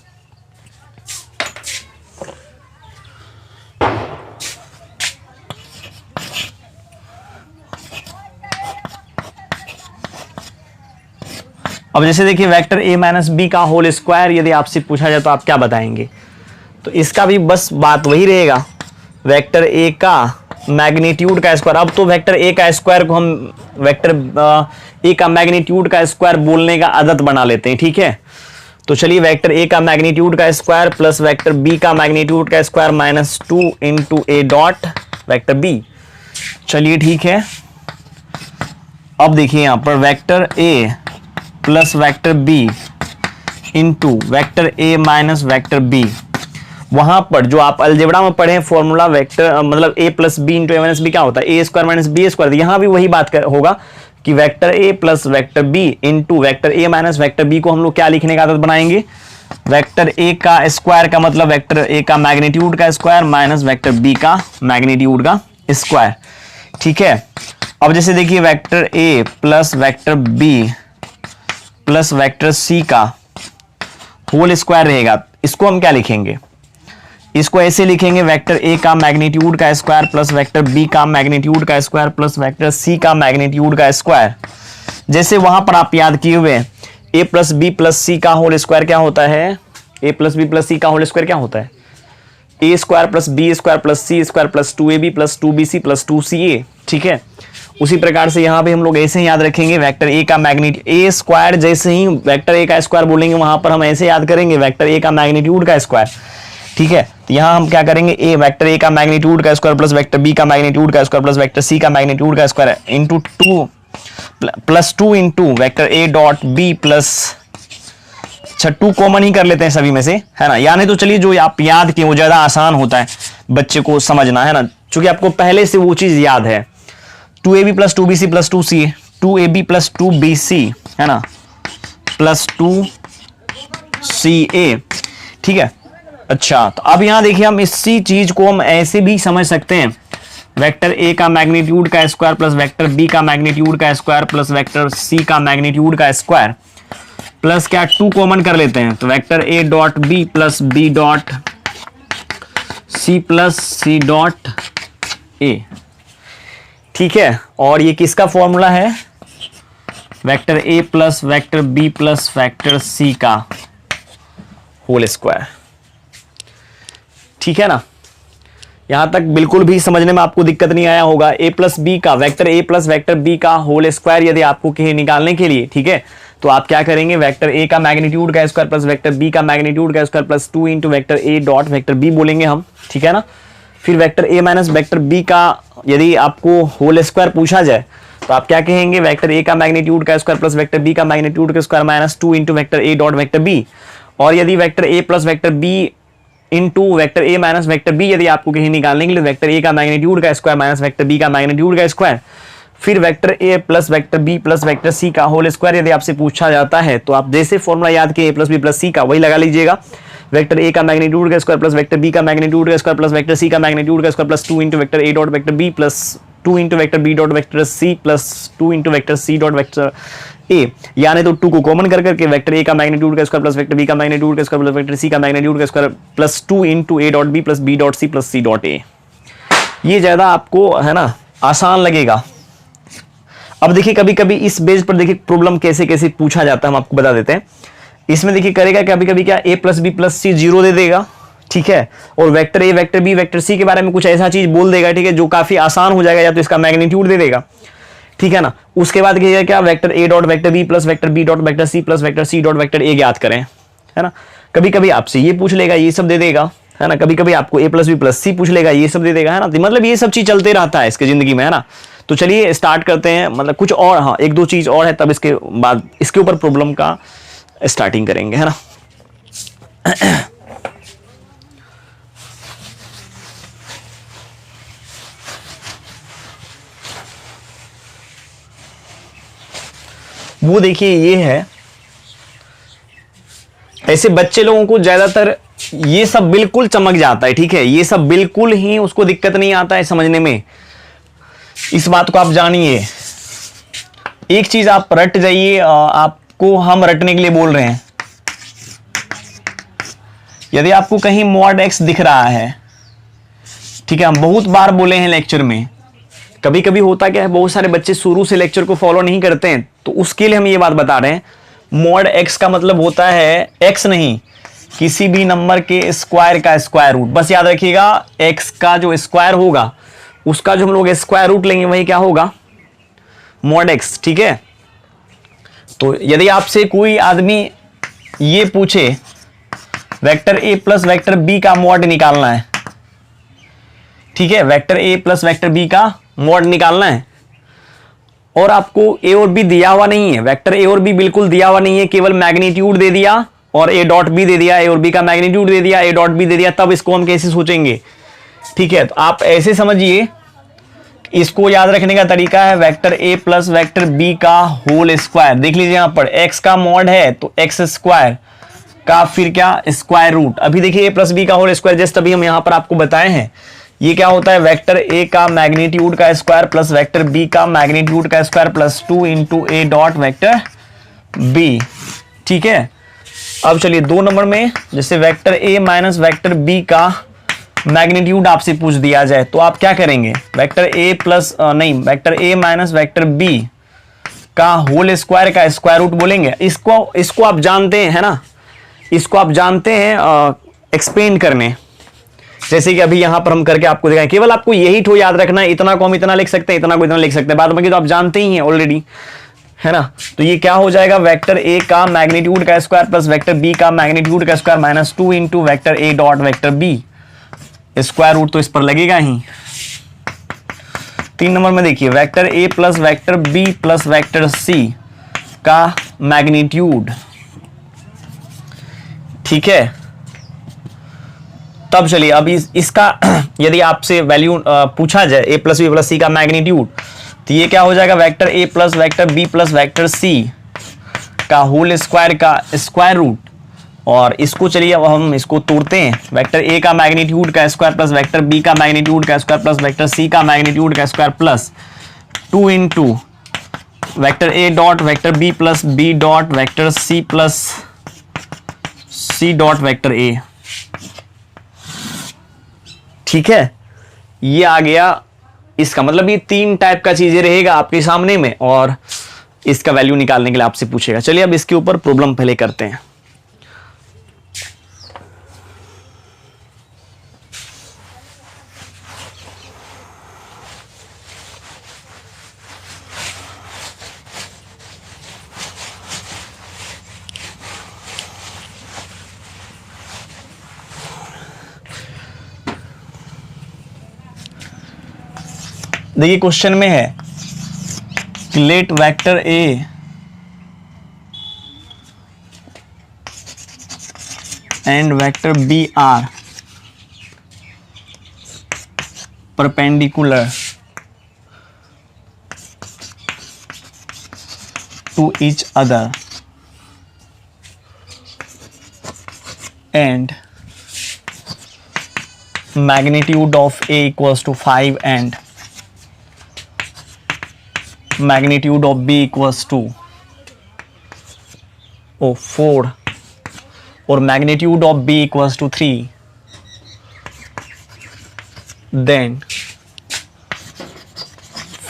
अब जैसे देखिए वेक्टर ए माइनस बी का होल स्क्वायर यदि आपसे पूछा जाए तो आप क्या बताएंगे, तो इसका भी बस बात वही रहेगा, वेक्टर ए का मैग्नीट्यूड का स्क्वायर। अब तो वेक्टर ए का स्क्वायर को हम वेक्टर ए का मैग्नीट्यूड का स्क्वायर बोलने का आदत बना लेते हैं। ठीक है, तो चलिए वेक्टर ए का मैग्नीट्यूड का स्क्वायर प्लस वेक्टर बी का मैग्नीट्यूड का square minus 2 into A dot vector B. चलिए ठीक है, अब देखिए यहां पर vector A plus vector B into vector A minus vector B. वहां पर जो आप अलजेब्रा में पढ़े फॉर्मूला वेक्टर मतलब A plus B into A minus B क्या होता है, A square minus B square. यहां भी वही बात होगा कि vector A plus vector B into vector A minus vector B को हम लोग क्या लिखने का आदत बनाएंगे, वेक्टर ए का स्क्वायर का मतलब वेक्टर ए का मैग्नीट्यूड का स्क्वायर माइनस वेक्टर बी का मैग्नीट्यूड का स्क्वायर। ठीक है, अब जैसे देखिए vector A plus vector B plus vector C का होल स्क्वायर रहेगा, इसको हम क्या लिखेंगे, इसको ऐसे लिखेंगे, वेक्टर ए का मैग्नीट्यूड का स्क्वायर प्लस वेक्टर बी का मैग्नीट्यूड का स्क्वायर प्लस वेक्टर सी का मैग्नीट्यूड का स्क्वायर। जैसे वहां पर आप याद किए हुए A plus B plus C का होल स्क्वायर क्या होता है, A plus B plus C का होल स्क्वायर क्या होता है, A square plus B square plus C square plus 2ab plus 2bc plus 2ca। ठीक है, उसी प्रकार से यहाँ पे हम लोग ऐसे ही याद रखेंगे, वेक्टर ए का मैग्नीट्यूड ए स्क्वायर, जैसे ही वेक्टर ए का स्क्वायर बोलेंगे वहां पर हम ऐसे याद करेंगे वेक्टर ए का मैग्नीट्यूड का स्क्वायर। ठीक है, तो यहाँ हम क्या करेंगे, ए वेक्टर ए का मैग्नीट्यूड का स्क्वायर प्लस वेक्टर बी का मैग्नीट्यूड का स्क्वायर प्लस वेक्टर सी का मैग्नीट्यूड का square into 2 plus 2 into vector A dot B plus, अच्छा 2 कॉमन ही कर लेते हैं सभी में से, है ना। यानी तो चलिए जो आप याद किए वो ज्यादा आसान होता है बच्चे को समझना, है ना, क्योंकि आपको पहले से वो चीज याद है। 2ab plus 2bc plus 2ca, 2ab plus 2bc, है ना, प्लस 2ca, ठीक है। अच्छा, तो अब यहां देखिए हम इसी चीज को हम ऐसे भी समझ सकते हैं, वेक्टर ए का मैग्नीट्यूड का स्क्वायर प्लस वेक्टर बी का मैग्नीट्यूड का स्क्वायर प्लस वेक्टर सी का मैग्नीट्यूड का स्क्वायर प्लस क्या 2 कॉमन कर लेते हैं, तो vector A dot B plus B dot C plus C dot A, ठीक है। और ये किसका फॉर्मूला है, vector A plus vector B plus vector C का होल स्क्वायर, ठीक है ना। यहां तक बिल्कुल भी समझने में आपको दिक्कत नहीं आया होगा। ए प्लस बी का, vector A plus vector B का होल स्क्वायर यदि आपको कहीं निकालने के लिए, ठीक है, तो आप क्या करेंगे, वेक्टर ए का मैग्नीट्यूड का स्क्वायर प्लस वेक्टर बी का मैग्नीट्यूड का square plus 2 into vector A dot vector B बोलेंगे हम, ठीक है ना। फिर vector A minus vector B का यदि आपको होल स्क्वायर पूछा जाए तो आप क्या कहेंगे, वेक्टर ए का मैग्नीट्यूड का स्क्वायर प्लस वेक्टर बी का मैग्नीट्यूड का square minus 2 into vector A dot vector B. और यदि vector A plus vector B into vector A minus vector B यदि आपको कहीं निकालने के लिए, वेक्टर ए का मैग्नीट्यूड का स्क्वायर माइनस वेक्टर बी का मैग्नीट्यूड का स्क्वायर, फिर vector A plus vector B plus vector C का होल स्क्वायर यदि आपसे पूछा जाता है तो आप जैसे फॉर्मूला याद किए A plus B plus C का, वही लगा लीजिएगा। वेक्टर ए का मैग्नीट्यूड का स्क्वायर प्लस वेक्टर बी का मैग्नीट्यूड का स्क्वायर प्लस वेक्टर सी का मैग्नीट्यूड का square plus 2 into vector A dot vector B plus 2 into vector B dot vector C plus 2 into vector C dot vector A, यानी तो 2 को common कर करके vector A का magnitude का square plus vector B का magnitude का square plus vector C का मैग्नीट्यूड का square plus 2 into A dot B plus B dot C plus C dot A. ये ज्यादा आपको, है ना, आसान लगेगा। अब देखिए कभी कभी इस बेस पर देखिए प्रॉब्लम कैसे कैसे पूछा जाता है, हम आपको बता देते हैं। इसमें देखिए करेगा कभी कभी क्या, A plus B plus C 0 दे देगा, ठीक है, और vector A vector B vector C के बारे में कुछ ऐसा चीज बोल देगा, ठीक है, जो काफी आसान हो जाएगा, या तो इसका मैग्नीट्यूड दे देगा, ठीक है ना। उसके बाद क्या, vector A dot vector B plus vector B dot vector C plus vector C dot vector A ज्ञात करें, है ना। कभी कभी आपसे ये पूछ लेगा, ये सब दे देगा, है ना। कभी कभी आपको ए प्लस बी प्लस सी पूछ लेगा, ये सब दे देगा, है ना। मतलब ये सब चीज चलते रहता है इसके जिंदगी में, है ना। तो चलिए स्टार्ट करते हैं, मतलब कुछ और, हाँ 1-2 चीज और है, तब इसके बाद इसके ऊपर प्रॉब्लम का स्टार्टिंग करेंगे, है ना। वो देखिए ये है, ऐसे बच्चे लोगों को ज्यादातर ये सब बिल्कुल चमक जाता है, ठीक है, ये सब बिल्कुल ही उसको दिक्कत नहीं आता है समझने में। इस बात को आप जानिए, एक चीज आप रट जाइए, आपको हम रटने के लिए बोल रहे हैं। यदि आपको कहीं मॉड एक्स दिख रहा है, ठीक है, हम बहुत बार बोले हैं लेक्चर में, कभी कभी होता क्या है, बहुत सारे बच्चे शुरू से लेक्चर को फॉलो नहीं करते हैं, तो उसके लिए हम ये बात बता रहे हैं। मॉड एक्स का मतलब होता है एक्स नहीं, किसी भी नंबर के स्क्वायर का स्क्वायर रूट। बस याद रखिएगा, एक्स का जो स्क्वायर होगा उसका जो हम लोग स्क्वायर रूट लेंगे वही क्या होगा, मॉड एक्स, ठीक है। तो यदि आपसे कोई आदमी ये पूछे vector A plus vector B का मॉड निकालना है, ठीक है, vector A plus vector B का मॉड निकालना है, और आपको ए और बी दिया हुआ नहीं है, वेक्टर ए और बी बिल्कुल दिया हुआ नहीं है, केवल मैग्नीट्यूड दे दिया और ए डॉट बी दे दिया, ए और बी का मैग्नीट्यूड दे दिया, ए डॉट बी दे दिया, तब इसको हम कैसे सोचेंगे, ठीक है। तो आप ऐसे समझिए, इसको याद रखने का तरीका है vector A plus vector B का होल स्क्वायर। देख लीजिए यहां पर एक्स का मॉड है तो एक्स स्क्वायर का फिर क्या, स्क्वायर रूट। अभी देखिए ए प्लस बी का होल स्क्वायर जस्ट अभी हम यहां पर आपको बताए हैं, ये क्या होता है, वेक्टर ए का मैग्नीट्यूड का स्क्वायर प्लस वेक्टर बी का मैग्नीट्यूड का square plus 2 into A dot vector B, ठीक है। अब चलिए 2 नंबर में, जैसे vector A minus vector B का मैग्नीट्यूड आपसे पूछ दिया जाए तो आप क्या करेंगे, वेक्टर ए प्लस नहीं, vector A minus vector B का होल स्क्वायर का स्क्वायर रूट बोलेंगे। इसको आप जानते हैं, है ना, इसको आप जानते हैं एक्सपेंड करने, जैसे कि अभी यहां पर हम करके आपको दिखाएं। केवल आपको यही ठो याद रखना है, इतना को हम इतना लिख सकते हैं, इतना को इतना लिख सकते हैं, बाद में तो आप जानते ही हैं ऑलरेडी, है ना। तो ये क्या हो जाएगा, वेक्टर ए का मैग्नीट्यूड का स्क्वायर प्लस वेक्टर बी का मैग्नीट्यूड का square minus 2 into vector A dot vector B, square root तो इस पर लगेगा ही। 3 नंबर में देखिए vector A plus vector B plus vector C का मैग्नीट्यूड, ठीक है। तब चलिए अब इसका यदि आपसे वैल्यू पूछा जाए A plus B plus C का मैग्नीट्यूड, तो ये क्या हो जाएगा, vector A plus vector B plus vector C का होल स्क्वायर का स्क्वायर रूट। और इसको चलिए अब हम इसको तोड़ते हैं, वेक्टर ए का मैग्नीट्यूड का स्क्वायर प्लस वेक्टर बी का मैग्नीट्यूड का स्क्वायर प्लस वेक्टर सी का मैग्नीट्यूड का square plus 2 into vector A dot vector B plus B dot vector C plus C dot vector A, ठीक है। ये आ गया इसका मतलब, ये 3 टाइप का चीजें रहेगा आपके सामने में और इसका वैल्यू निकालने के लिए आपसे पूछेगा। चलिए अब इसके ऊपर प्रॉब्लम पहले करते हैं। देखिए क्वेश्चन में है let vector A and vector B are perpendicular to each other and magnitude of A equals to 5 and magnitude of B equals to 4 or magnitude of B equals to 3, then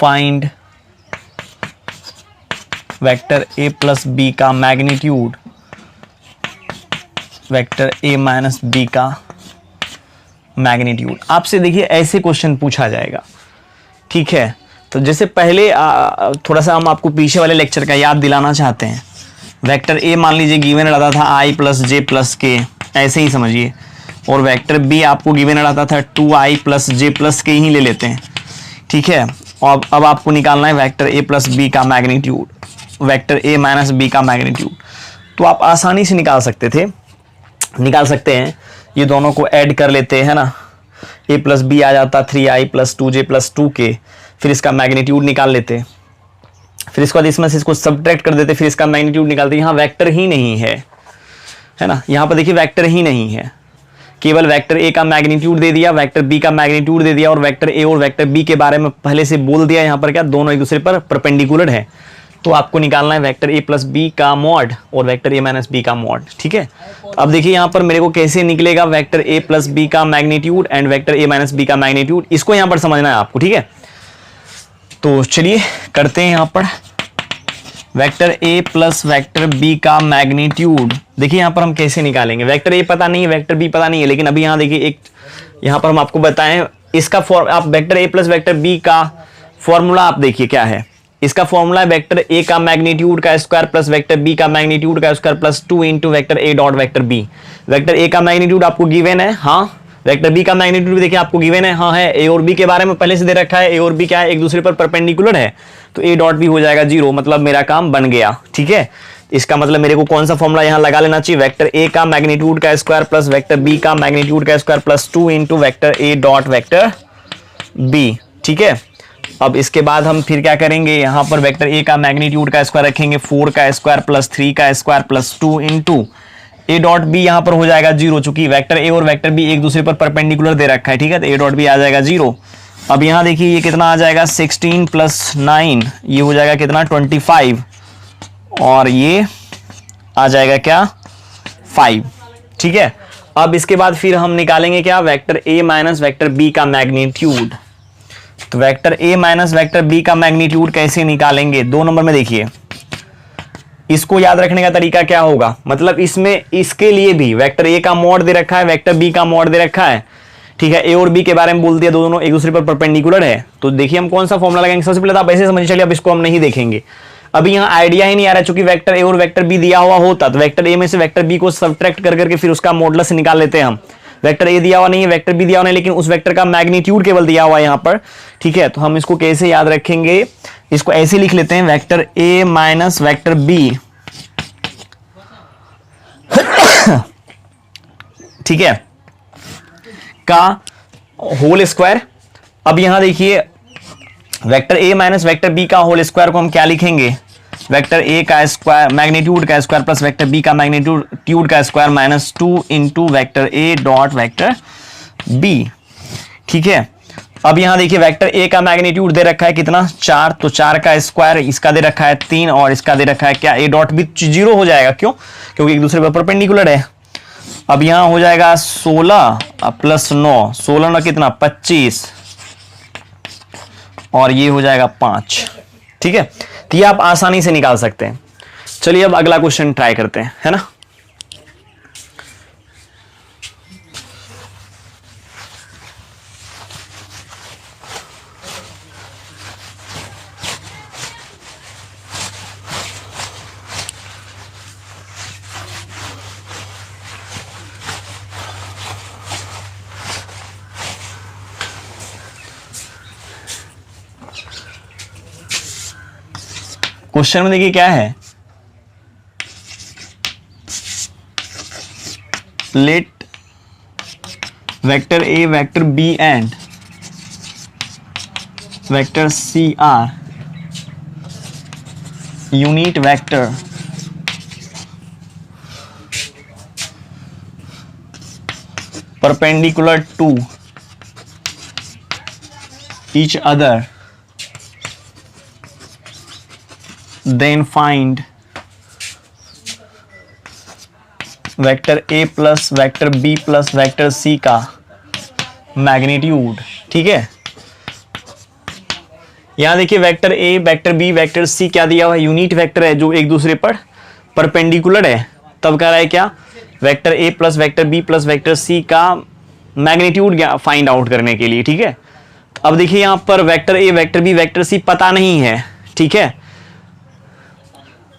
find vector A plus B का magnitude vector A minus B का magnitude. आपसे देखिए ऐसे question पूछा जाएगा, ठीक है। तो जैसे पहले थोड़ा सा हम आपको पीछे वाले लेक्चर का याद दिलाना चाहते हैं। वेक्टर ए मान लीजिए गिवन रहता था आई प्लस जे प्लस के, ऐसे ही समझिए, और वेक्टर बी आपको गिवन रहता था 2i प्लस जे प्लस के ही ले लेते हैं, ठीक है। और अब आपको निकालना है वेक्टर ए प्लस बी का magnitude, vector A minus B का मैग्नीट्यूड। तो आप आसानी से निकाल सकते हैं, ये दोनों को ऐड कर लेते हैं ना, ए प्लस बी आ जाता 3i plus 2j plus 2k, फिर इसका मैग्नीट्यूड निकाल लेते, फिर इसके बाद इसमें से इसको सब्ट्रैक्ट कर देते, फिर इसका मैग्नीट्यूड निकालते। यहाँ वेक्टर ही नहीं है ना, यहाँ पर देखिए वेक्टर ही नहीं है, केवल वेक्टर ए का मैग्नीट्यूड दे दिया, वेक्टर बी का मैग्नीट्यूड दे दिया और वेक्टर ए और वेक्टर बी के बारे में पहले से बोल दिया। यहाँ पर क्या दोनों एक दूसरे पर परपेंडिकुलर है, तो आपको निकालना है वेक्टर ए प्लस बी का मॉड और वेक्टर ए माइनस बी का मॉड, ठीक है। तो अब देखिए यहाँ पर मेरे को कैसे निकलेगा वेक्टर ए प्लस बी का magnitude and vector A minus B का मैग्नीट्यूड, इसको यहाँ पर समझना है आपको, ठीक है। तो चलिए करते हैं यहाँ पर vector A plus vector B का मैग्नीट्यूड। देखिए यहाँ पर हम कैसे निकालेंगे, वेक्टर ए पता नहीं है, वेक्टर बी पता नहीं है, लेकिन अभी यहाँ देखिए एक यहाँ पर हम आपको बताएं इसका आप vector A plus vector B का फॉर्मूला आप देखिए क्या है। इसका फॉर्मूला है वेक्टर ए का मैग्नीट्यूड का स्क्वायर प्लस वेक्टर बी का मैग्नीट्यूड का square plus 2 into vector A dot vector B. Vector A का मैग्नीट्यूड आपको गिवन है, हाँ। वेक्टर बी का मैग्नीट्यूड भी देखिए आपको गिवन है, हाँ है। ए और बी के बारे में पहले से दे रखा है, ए और बी क्या है, एक दूसरे पर परपेंडिकुलर है, तो ए डॉट बी हो जाएगा 0, मतलब मेरा काम बन गया, ठीक है। इसका मतलब मेरे को कौन सा फॉर्मूला यहाँ लगा लेना चाहिए, वेक्टर ए का मैग्नीट्यूड का स्क्वायर प्लस वेक्टर बी का मैग्नीट्यूड का square plus 2 into vector A dot vector B, ठीक है। अब इसके बाद हम फिर क्या करेंगे, यहाँ पर वेक्टर ए का मैग्नीट्यूड का स्क्वायर रखेंगे 4 का स्क्वायर प्लस 3 का square plus 2 into A dot B, यहाँ पर हो जाएगा 0, चूंकि वेक्टर ए और वेक्टर बी एक दूसरे पर परपेंडिकुलर दे रखा है, ठीक है। तो ए डॉट बी आ जाएगा 0। अब यहाँ देखिए ये कितना आ जाएगा 16 प्लस 9, ये हो जाएगा कितना 25, और ये आ जाएगा क्या 5, ठीक है। अब इसके बाद फिर हम निकालेंगे क्या, vector A minus vector B का मैग्नीट्यूड। तो vector A minus vector B का मैग्नीट्यूड कैसे निकालेंगे, 2 नंबर में देखिए। इसको याद रखने का तरीका क्या होगा, मतलब इसमें इसके लिए भी वेक्टर ए का मॉड दे रखा है, वेक्टर बी का मॉड दे रखा है, ठीक है। ए और बी के बारे में बोल दिया, दोनों एक दूसरे पर परपेंडिकुलर है। तो देखिए हम कौन सा फॉर्मूला लगाएंगे, सबसे पहले तो आप ऐसे समझिए, चलिए अब इसको हम नहीं देखेंगे, अभी यहाँ आइडिया ही नहीं आ रहा है। चूंकि वेक्टर ए और वेक्टर बी दिया हुआ होता तो वेक्टर ए में से वेक्टर बी को सब्ट्रैक्ट कर करके फिर उसका मॉडुलस निकाल लेते हैं हम, वेक्टर ए दिया हुआ नहीं है, वेक्टर बी दिया हुआ नहीं, लेकिन उस वेक्टर का मैग्नीट्यूड केवल दिया हुआ है यहां पर। ठीक है, तो हम इसको कैसे याद रखेंगे, इसको ऐसे लिख लेते हैं, vector A minus vector B, ठीक है, का होल स्क्वायर। अब यहां देखिए vector A minus vector B का होल स्क्वायर को हम क्या लिखेंगे, वेक्टर ए का स्क्वायर मैग्नीट्यूड का स्क्वायर प्लस वेक्टर बी का मैग्नीट्यूड का square minus 2 into vector A dot vector B. ठीक है, अब यहां देखिए वेक्टर ए का मैग्नीट्यूड दे रखा है कितना, 4, तो 4 का स्क्वायर, इसका दे रखा है 3 और इसका दे रखा है क्या, ए डॉट बी 0 हो जाएगा, क्यों, क्योंकि एक दूसरे पर परपेंडिकुलर है। अब यहां हो जाएगा 16 प्लस 9, 16 ना कितना 25 और ये हो जाएगा 5। ठीक है, तो ये आप आसानी से निकाल सकते हैं। चलिए अब अगला क्वेश्चन ट्राई करते हैं, है ना। क्वेश्चन में देखिए क्या है, let vector A vector B and vector C are unit vector perpendicular to each other, then find vector A plus vector B plus vector C का मैग्नीट्यूड। ठीक है, यहां देखिए vector A vector B vector C क्या दिया हुआ है, unit vector है जो एक दूसरे पर परपेंडिकुलर है। तब कह रहा है क्या, vector A plus vector B plus vector C का मैग्नीट्यूड फाइंड आउट करने के लिए। ठीक है, अब देखिए यहां पर vector A vector B vector C पता नहीं है। ठीक है,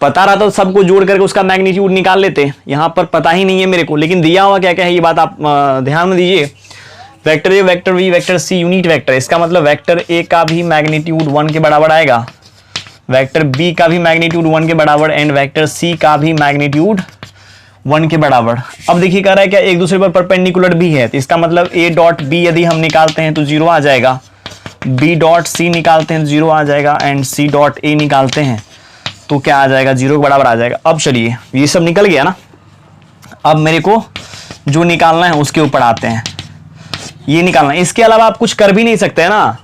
पता रहा तो सबको जोड़ करके उसका मैग्नीट्यूड निकाल लेते, यहां पर पता ही नहीं है मेरे को, लेकिन दिया हुआ क्या क्या है ये बात आप ध्यान में दीजिए। Vector A vector B vector C unit vector, इसका मतलब वेक्टर ए का भी मैग्नीट्यूड 1 के बराबर आएगा, वेक्टर बी का भी मैग्नीट्यूड 1 के बराबर एंड वेक्टर सी का भी मैग्नीट्यूड 1 के बराबर। अब देखिए कह रहा है क्या, एक दूसरे पर परपेंडिकुलर भी है, तो इसका मतलब ए डॉट बी यदि हम निकालते हैं तो 0 आ जाएगा, बी डॉट सी निकालते हैं तो 0 आ जाएगा एंड सी डॉट ए निकालते हैं तो क्या आ जाएगा, 0 के बराबर आ जाएगा। अब चलिए ये सब निकल गया ना, अब मेरे को जो निकालना है उसके ऊपर आते हैं, ये निकालना है। इसके अलावा आप कुछ कर भी नहीं सकते हैं ना,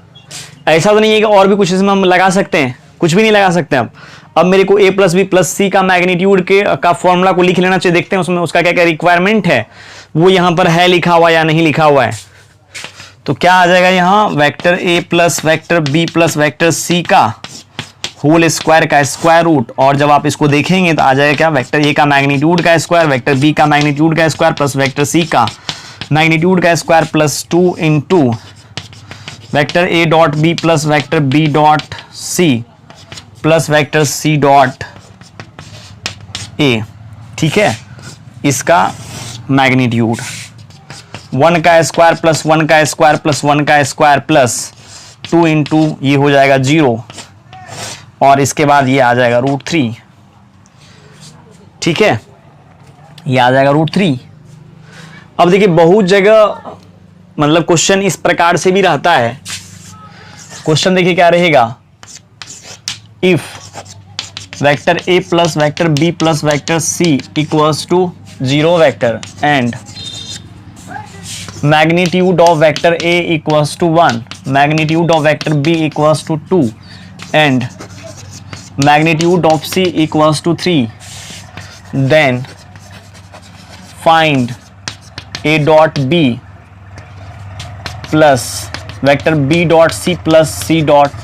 ऐसा तो नहीं है कि और भी कुछ इसमें हम लगा सकते हैं, कुछ भी नहीं लगा सकते अब मेरे को a plus B plus C का मैग्नीट्यूड का फॉर्मूला को लिख लेना चाहिए। देखते हैं उसमें उसका क्या क्या रिक्वायरमेंट है, वो यहाँ पर है लिखा हुआ या नहीं लिखा हुआ है। तो क्या आ जाएगा यहाँ, vector a plus vector B plus vector C का होल स्क्वायर का स्क्वायर रूट, और जब आप इसको देखेंगे तो आ जाएगा क्या, वेक्टर ए का मैग्नीट्यूड का स्क्वायर वेक्टर बी का मैग्नीट्यूड का स्क्वायर प्लस वेक्टर सी का मैग्नीट्यूड का square plus 2 into vector A dot B plus vector B dot C plus vector C dot A. ठीक है, इसका मैग्नीट्यूड 1 का स्क्वायर प्लस 1 का स्क्वायर प्लस 1 का स्क्वायर प्लस 2 इंटू ये हो जाएगा 0 और इसके बाद ये आ जाएगा √3। ठीक है, ये आ जाएगा √3। अब देखिए बहुत जगह मतलब क्वेश्चन इस प्रकार से भी रहता है, क्वेश्चन देखिए क्या रहेगा, if vector A plus vector B plus vector C equals to 0 vector and magnitude of vector A equals to 1, magnitude of vector B equals to 2 and magnitude of C equals to 3, then find A dot B plus vector B dot C plus C dot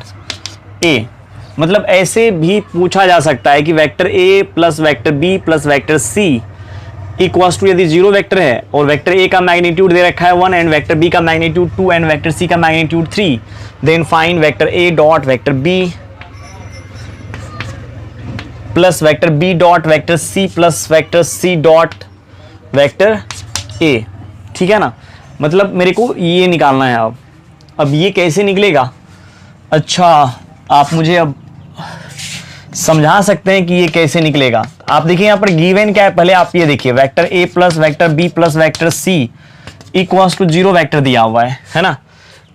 A। मतलब ऐसे भी पूछा जा सकता है कि vector A plus vector B plus vector C equals to, यदि 0 vector है और वेक्टर A का मैग्नीट्यूड दे रखा है 1 एंड वेक्टर B का मैग्नीट्यूड 2 एंड वेक्टर C का magnitude 3, then find vector A dot vector B plus vector B dot vector C plus vector C dot vector A. ठीक है ना, मतलब मेरे को ये निकालना है। अब ये कैसे निकलेगा? अच्छा, आप मुझे अब समझा सकते हैं कि ये कैसे निकलेगा। आप देखिए यहाँ पर गिवन क्या है, पहले आप ये देखिए vector a plus vector b plus vector c equals to 0 vector दिया हुआ है ना।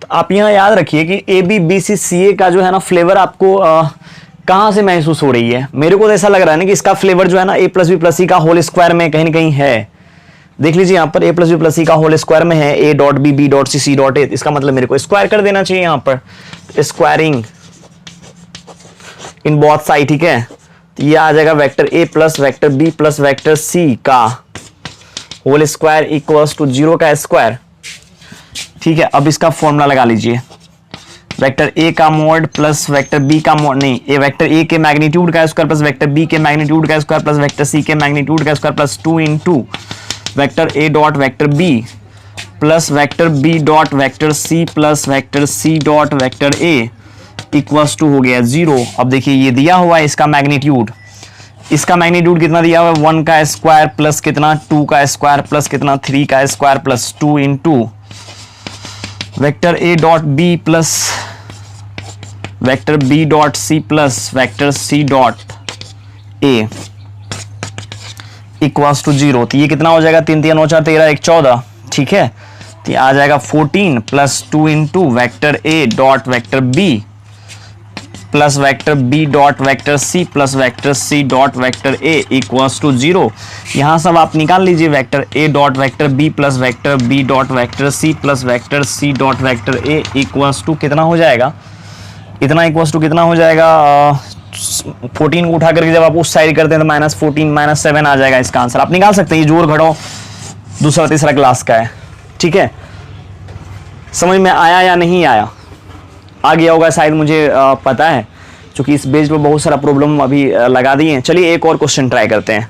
तो आप यहाँ याद रखिए कि a b b c c a का जो है ना फ्लेवर आपको कहाँ से महसूस हो रही है। मेरे को तो ऐसा लग रहा है ना कि इसका फ्लेवर जो है ना a plus B plus C का होल स्क्वायर में कहीं ना कहीं है। देख लीजिए यहाँ पर a plus B plus C का होल स्क्वायर में है, a dot B B dot C C dot A. इसका मतलब मेरे को स्क्वायर कर देना चाहिए यहाँ पर, स्क्वायरिंग इन बोथ साइड, ठीक है। तो ये आ जाएगा vector a plus vector b plus vector c का होल स्क्वायर इक्वल्स टू 0 का स्क्वायर, ठीक है। अब इसका फॉर्मूला लगा लीजिए, वेक्टर a का मोड प्लस वेक्टर b का मोड, नहीं, ये वेक्टर a के मैग्नीट्यूड का स्क्वायर प्लस वेक्टर b के मैग्नीट्यूड का स्क्वायर प्लस वेक्टर c के मैग्नीट्यूड का square plus 2 into vector a dot vector b plus vector b dot vector c plus vector c dot vector a equals to हो गया 0। अब देखिए ये दिया हुआ है इसका मैग्नीट्यूड, इसका मैग्नीट्यूड कितना दिया हुआ है 1 का स्क्वायर प्लस कितना 2 का स्क्वायर प्लस कितना 3 का square plus 2 into vector a dot b plus vector b dot c plus vector c dot a equals to 0। तो ये कितना हो जाएगा 3 3 9 4 13 1 14, ठीक है। तो ये आ जाएगा 14 plus 2 into vector a dot vector b plus vector b dot vector c plus vector c dot vector a equals to 0। यहाँ सब आप निकाल लीजिए, vector a dot vector b plus vector b dot vector c plus vector c dot vector a equals to कितना हो जाएगा, इतना equals to कितना हो जाएगा 14 को उठा करके जब आप उस साइड करते हैं तो -14 -7 आ जाएगा इसका आंसर। आप निकाल सकते हैं, ये जोड़ घटाओ दूसरा तीसरा क्लास का है, ठीक है। समझ में आया या नहीं आया? आ गया होगा शायद, मुझे पता है, क्योंकि इस बेस पे बहुत सारा प्रॉब्लम अभी लगा दिए हैं। चलिए एक और क्वेश्चन ट्राई करते हैं।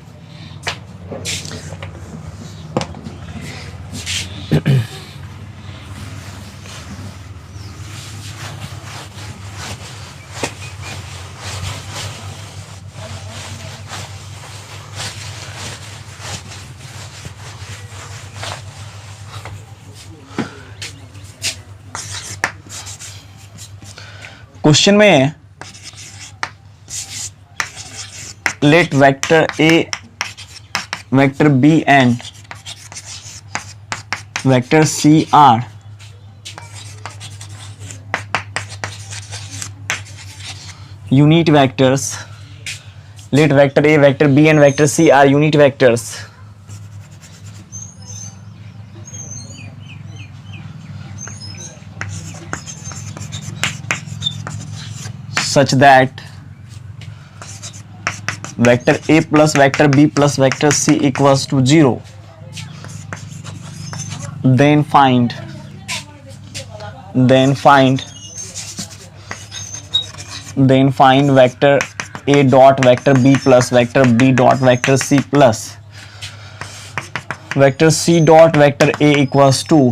क्वेश्चन में let vector a vector b and vector c are unit vectors, let vector a vector b and vector c are unit vectors such that vector a plus vector b plus vector c equals to 0, then find vector a dot vector b plus vector b dot vector c plus vector c dot vector a equals to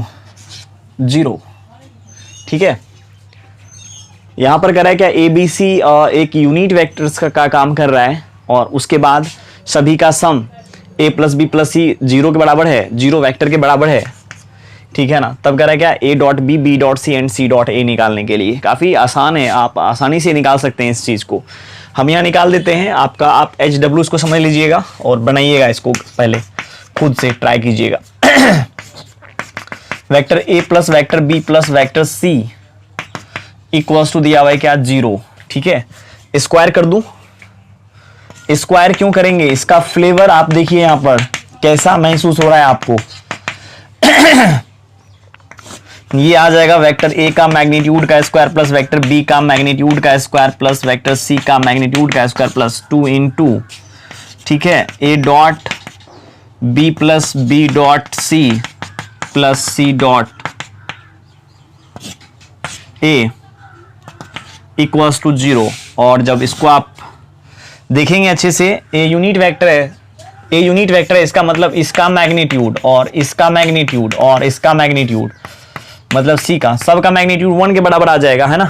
0, ठीक है। यहां पर कह रहा है क्या A B C एक unit vectors का काम कर रहा है और उसके बाद सभी का सम a plus B plus C 0 के बराबर है, 0 वेक्टर के बराबर है, ठीक है ना। तब कह रहा है क्या a dot B B dot C and c dot a निकालने के लिए काफ़ी आसान है, आप आसानी से निकाल सकते हैं इस चीज़ को। हम यहाँ निकाल देते हैं आपका, आप एच डब्ल्यू इसको समझ लीजिएगा और बनाइएगा इसको, पहले खुद से ट्राई कीजिएगा। Vector a plus vector b plus vector c equals to दिया हुआ है क्या 0, ठीक है। स्क्वायर कर दूं, स्क्वायर क्यों करेंगे, इसका फ्लेवर आप देखिए यहां पर कैसा महसूस हो रहा है आपको। ये आ जाएगा वेक्टर a का मैग्नीट्यूड का स्क्वायर प्लस वेक्टर b का मैग्नीट्यूड का स्क्वायर प्लस वेक्टर c का मैग्नीट्यूड का स्क्वायर प्लस 2 इंटू, ठीक है, a dot b plus b dot c plus c dot a equals to 0। और जब इसको आप देखेंगे अच्छे से, ए यूनिट वेक्टर है, ए यूनिट वेक्टर है, इसका मतलब इसका मैग्नीट्यूड और इसका मैग्नीट्यूड और इसका मैग्नीट्यूड मतलब सी का, सब का मैग्नीट्यूड 1 के बराबर आ जाएगा, है ना।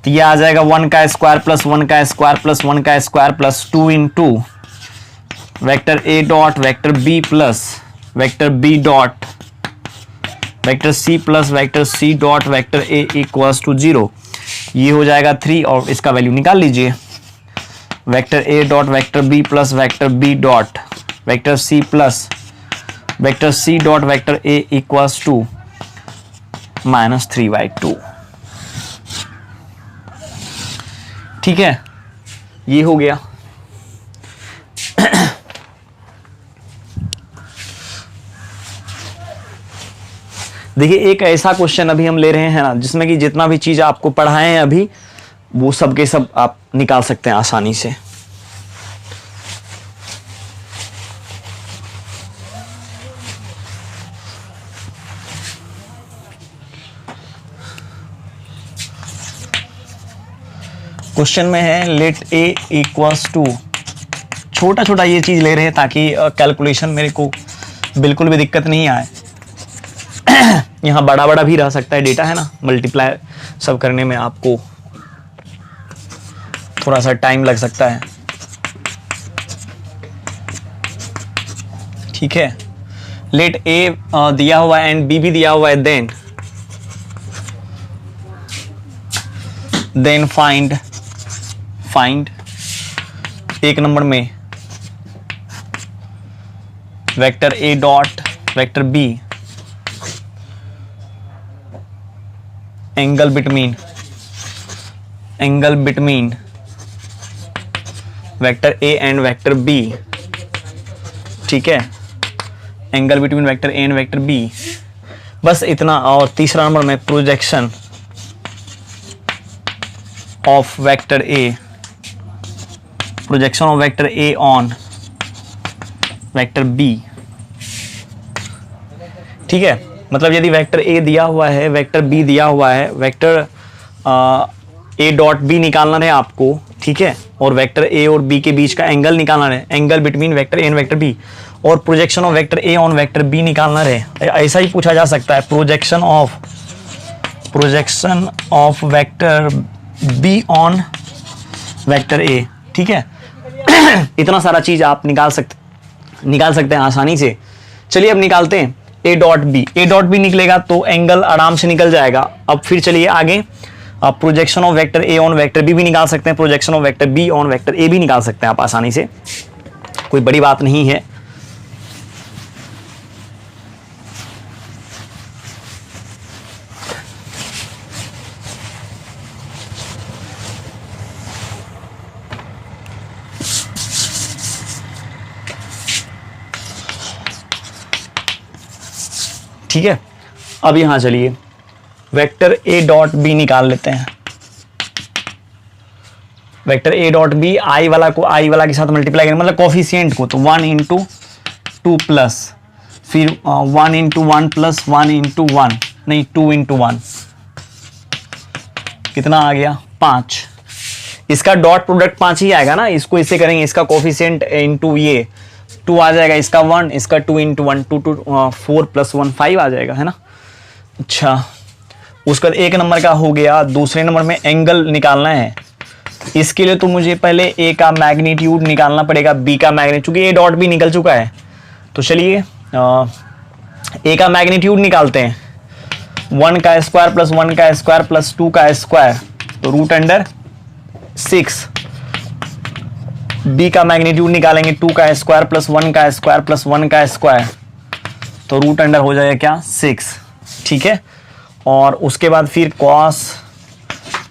तो ये आ जाएगा 1 का स्क्वायर प्लस 1 का स्क्वायर प्लस 1 का square plus 2 into vector A dot vector B plus vector B dot vector C plus vector C dot vector A equals to 0, ये हो जाएगा 3 और इसका वैल्यू निकाल लीजिए। Vector A dot vector B plus vector B dot vector C plus vector C dot vector A equals to -3/2। ठीक है, ये हो गया। देखिए एक ऐसा क्वेश्चन अभी हम ले रहे हैं ना जिसमें कि जितना भी चीज आपको पढ़ाए हैं अभी वो सब के सब आप निकाल सकते हैं आसानी से। क्वेश्चन में है लेट ए इक्वल्स टू, छोटा छोटा ये चीज ले रहे हैं ताकि कैलकुलेशन मेरे को बिल्कुल भी दिक्कत नहीं आए। यहाँ बड़ा बड़ा भी रह सकता है डेटा है ना, मल्टीप्लाई सब करने में आपको थोड़ा सा टाइम लग सकता है। ठीक है, लेट ए दिया हुआ है एंड बी भी दिया हुआ है, देन फाइंड एक नंबर में vector A dot vector B, angle between vector A and vector B. ठीक है, angle between vector A and vector B, बस इतना। और तीसरा नंबर में projection of vector A on vector B. ठीक है, मतलब यदि वेक्टर ए दिया हुआ है, वेक्टर बी दिया हुआ है, वेक्टर ए डॉट बी निकालना है आपको। ठीक है, और वेक्टर ए और बी के बीच का एंगल निकालना है, angle between vector A and vector B, और projection of vector A on vector B निकालना है। ऐसा ही पूछा जा सकता है, projection of vector B on vector A. ठीक है, इतना सारा चीज आप निकाल सकते हैं आसानी से। चलिए अब निकालते हैं ए डॉट बी निकलेगा तो एंगल आराम से निकल जाएगा। अब फिर चलिए आगे, आप projection of vector A on vector B भी निकाल सकते हैं, projection of vector B on vector A भी निकाल सकते हैं आप आसानी से, कोई बड़ी बात नहीं है। ठीक है, अब यहां चलिए वेक्टर ए डॉट बी निकाल लेते हैं। Vector A dot B I वाला को आई वाला के साथ मल्टीप्लाई करेंगे, मतलब कोफिशिएंट को, तो 1 × 2 प्लस फिर 1 × 1 प्लस 1 × 1 नहीं 2 × 1, कितना आ गया 5। इसका डॉट प्रोडक्ट 5 ही आएगा ना, इसको इससे करेंगे, इसका कोफिशिएंट इंटू ये 2 आ जाएगा, इसका 1, इसका 2 × 1 2 4 + 1 5 आ जाएगा, है ना। अच्छा, उसका एक नंबर का हो गया। दूसरे नंबर में एंगल निकालना है, इसके लिए तो मुझे पहले ए का मैग्नीट्यूड निकालना पड़ेगा, बी का मैग्नीट्यूड, क्योंकि ए डॉट बी निकल चुका है। तो चलिए ए का मैग्नीट्यूड निकालते हैं, 1 का स्क्वायर प्लस 1 का स्क्वायर प्लस 2 का स्क्वायर, तो √6। बी का मैग्नीट्यूड निकालेंगे, 2 का स्क्वायर प्लस 1 का स्क्वायर प्लस 1 का स्क्वायर, तो √ हो जाएगा क्या 6। ठीक है, और उसके बाद फिर कॉस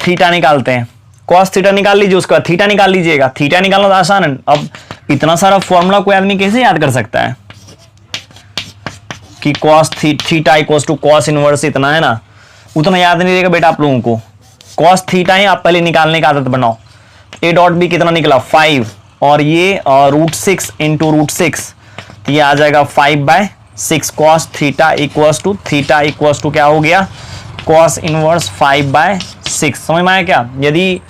थीटा निकालते हैं। कॉस थीटा निकाल लीजिए, उसका थीटा निकाल लीजिएगा। थीटा निकालना तो आसान है। अब इतना सारा फॉर्मूला कोई आदमी कैसे याद कर सकता है कि cos theta equals to cos inverse, इतना है ना, उतना याद नहीं रहेगा बेटा आप लोगों को। कॉस थीटा ही आप पहले निकालने का आदत बनाओ। ए डॉट बी कितना निकला 5, और ये √6 × √6, तो ये आ जाएगा 5/6। कॉस थीटा इक्वल्स टू क्या हो गया, कॉस इनवर्स 5/6। समझ में आया क्या। यदि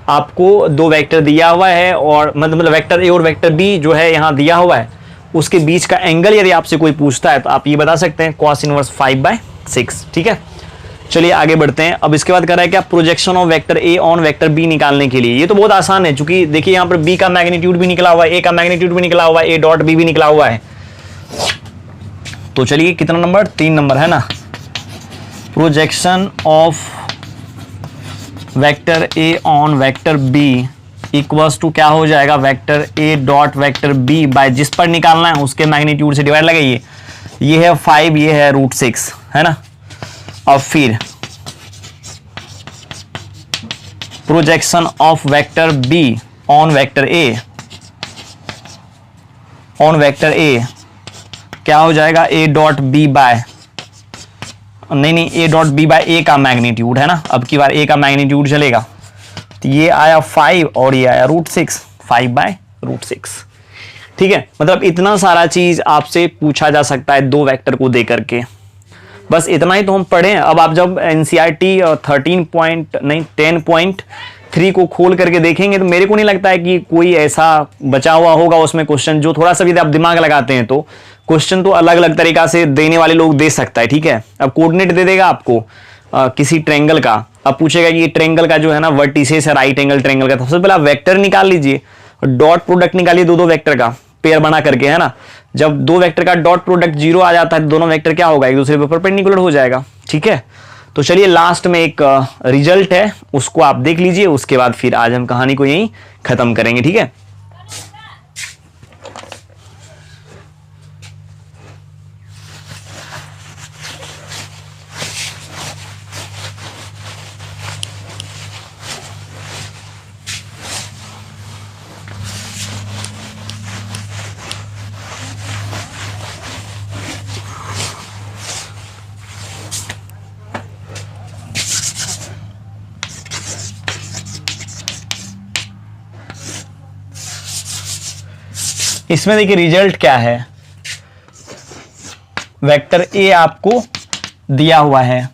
आपको दो वेक्टर दिया हुआ है और मतलब वेक्टर ए और वेक्टर बी जो है यहाँ दिया हुआ है, उसके बीच का एंगल यदि आपसे कोई पूछता है तो आप ये बता सकते हैं कॉस इनवर्स 5/6। ठीक है, चलिए आगे बढ़ते हैं। अब इसके बाद कर रहा है क्या, projection of vector A on vector B निकालने के लिए। ये तो बहुत आसान है, क्योंकि देखिए यहाँ पर बी का मैग्नीट्यूड भी निकला हुआ है, ए का मैग्नीट्यूड भी निकला हुआ है, ए डॉट बी भी निकला हुआ है। तो चलिए कितना नंबर, 3 नंबर है ना। Projection of vector A on vector B equals to क्या हो जाएगा, vector A dot vector B by जिस पर निकालना है उसके मैग्नीट्यूड से डिवाइड लगाइए। ये है 5, ये है √6, है ना। और फिर projection of vector B on vector A, on vector ए क्या हो जाएगा, ए डॉट बी बाय, नहीं ए डॉट बी बाय ए का मैग्नीट्यूड, है ना। अब की बार ए का मैग्नीट्यूड चलेगा, तो ये आया 5 और ये आया √6, 5/√6। ठीक है, मतलब इतना सारा चीज आपसे पूछा जा सकता है दो वेक्टर को दे करके। बस इतना ही तो हम पढ़े हैं। अब आप जब एनसीईआरटी 10.3 को खोल करके देखेंगे तो मेरे को नहीं लगता है कि कोई ऐसा बचा हुआ होगा उसमें क्वेश्चन जो थोड़ा सा भी आप दिमाग लगाते हैं तो क्वेश्चन तो अलग अलग तरीका से देने वाले लोग दे सकता है। ठीक है, अब कोऑर्डिनेट दे देगा आपको किसी ट्रायंगल का, अब पूछेगा कि ये ट्रायंगल का जो है ना वर्टिसेस है राइट एंगल ट्रायंगल का, तो सबसे पहले आप वेक्टर निकाल लीजिए, डॉट प्रोडक्ट निकालिए दो वेक्टर का पेयर बना करके, है ना। जब दो वेक्टर का डॉट प्रोडक्ट 0 आ जाता है तो दोनों वेक्टर क्या होगा, एक दूसरे पर परपेंडिकुलर हो जाएगा। ठीक है, तो चलिए लास्ट में एक रिजल्ट है उसको आप देख लीजिए, उसके बाद फिर आज हम कहानी को यहीं खत्म करेंगे। ठीक है, इसमें देखिए रिजल्ट क्या है, वेक्टर ए आपको दिया हुआ है,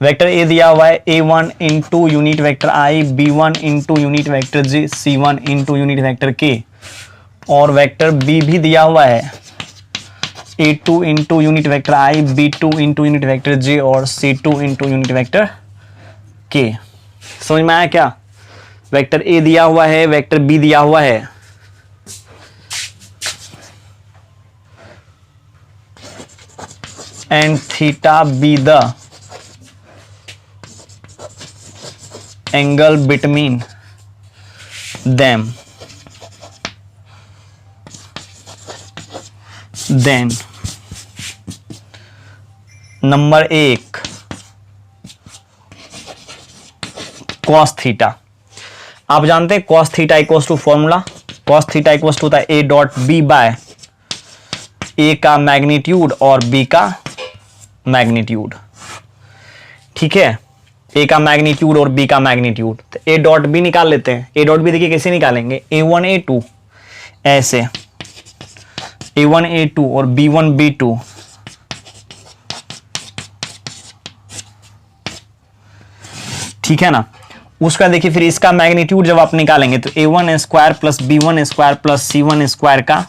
वेक्टर ए दिया हुआ है a1 into unit vector i, b1 into unit vector j, c1 into unit vector k, और वेक्टर b भी दिया हुआ है a2 into unit vector i, b2 into unit vector j और c2 into unit vector k। समझ में आया क्या, वेक्टर a दिया हुआ है, वेक्टर b दिया हुआ है, and theta be the angle between them, then number 1 cos theta. आप जानते हैं cos theta equals to formula, cos theta equals to होता है a dot B by A का मैग्नीट्यूड और बी का मैग्नीट्यूड। ठीक है, ए का मैग्नीट्यूड और बी का मैग्नीट्यूड, तो ए डॉट बी निकाल लेते हैं। ए डॉट बी देखिए कैसे निकालेंगे, a1 a2 ऐसे, a1 a2 और b1 b2, ठीक है ना। उसका देखिए फिर इसका मैग्नीट्यूड जब आप निकालेंगे तो a1 square plus b1 square plus c1 square का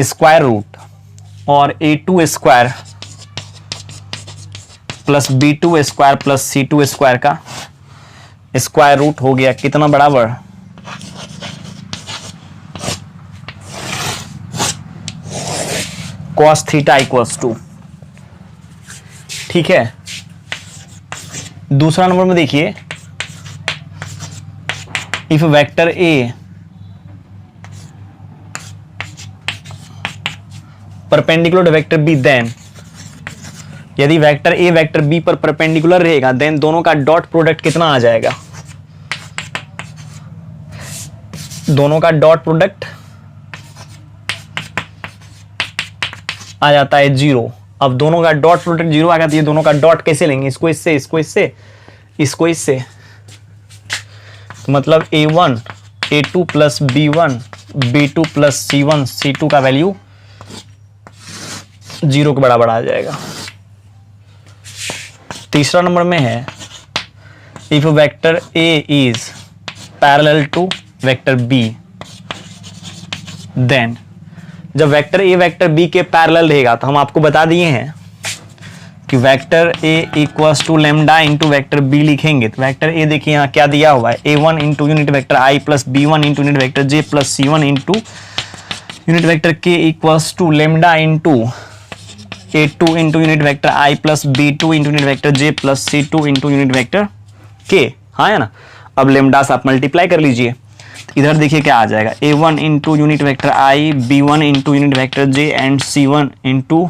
स्क्वायर रूट और a2 square plus b2 square plus c2 square का स्क्वायर रूट हो गया कितना बराबर, cos थीटा इक्वल्स टू। ठीक है, दूसरा नंबर में देखिए, if vector A perpendicular to vector B, then यदि वेक्टर ए वेक्टर बी पर परपेंडिकुलर रहेगा देन दोनों का डॉट प्रोडक्ट कितना आ जाएगा, दोनों का डॉट प्रोडक्ट आ जाता है 0। अब दोनों का डॉट प्रोडक्ट 0 आ गया तो ये दोनों का डॉट कैसे लेंगे, इसको इससे, इसको इससे, इसको इससे, तो मतलब a1 a2 plus b1 b2 plus c1 c2 का वैल्यू 0 के बराबर आ जाएगा। तीसरा नंबर में है, if vector A is parallel to vector B, then जब वेक्टर ए वेक्टर बी के पैरेलल रहेगा तो हम आपको बता दिए हैं कि vector A equals to lambda into vector B लिखेंगे। तो वेक्टर ए देखिए यहाँ क्या दिया हुआ है, a1 into unit vector i plus b1 into unit vector j plus c1 into unit vector k equals to lambda into A2 into unit vector I plus B2 into unit vector J plus C2 into unit vector K, हाँ है ना। अब लेमडास आप multiply कर लीजिए, इधर देखिए क्या आ जाएगा, A1 into unit vector I, B1 into unit vector J and C1 into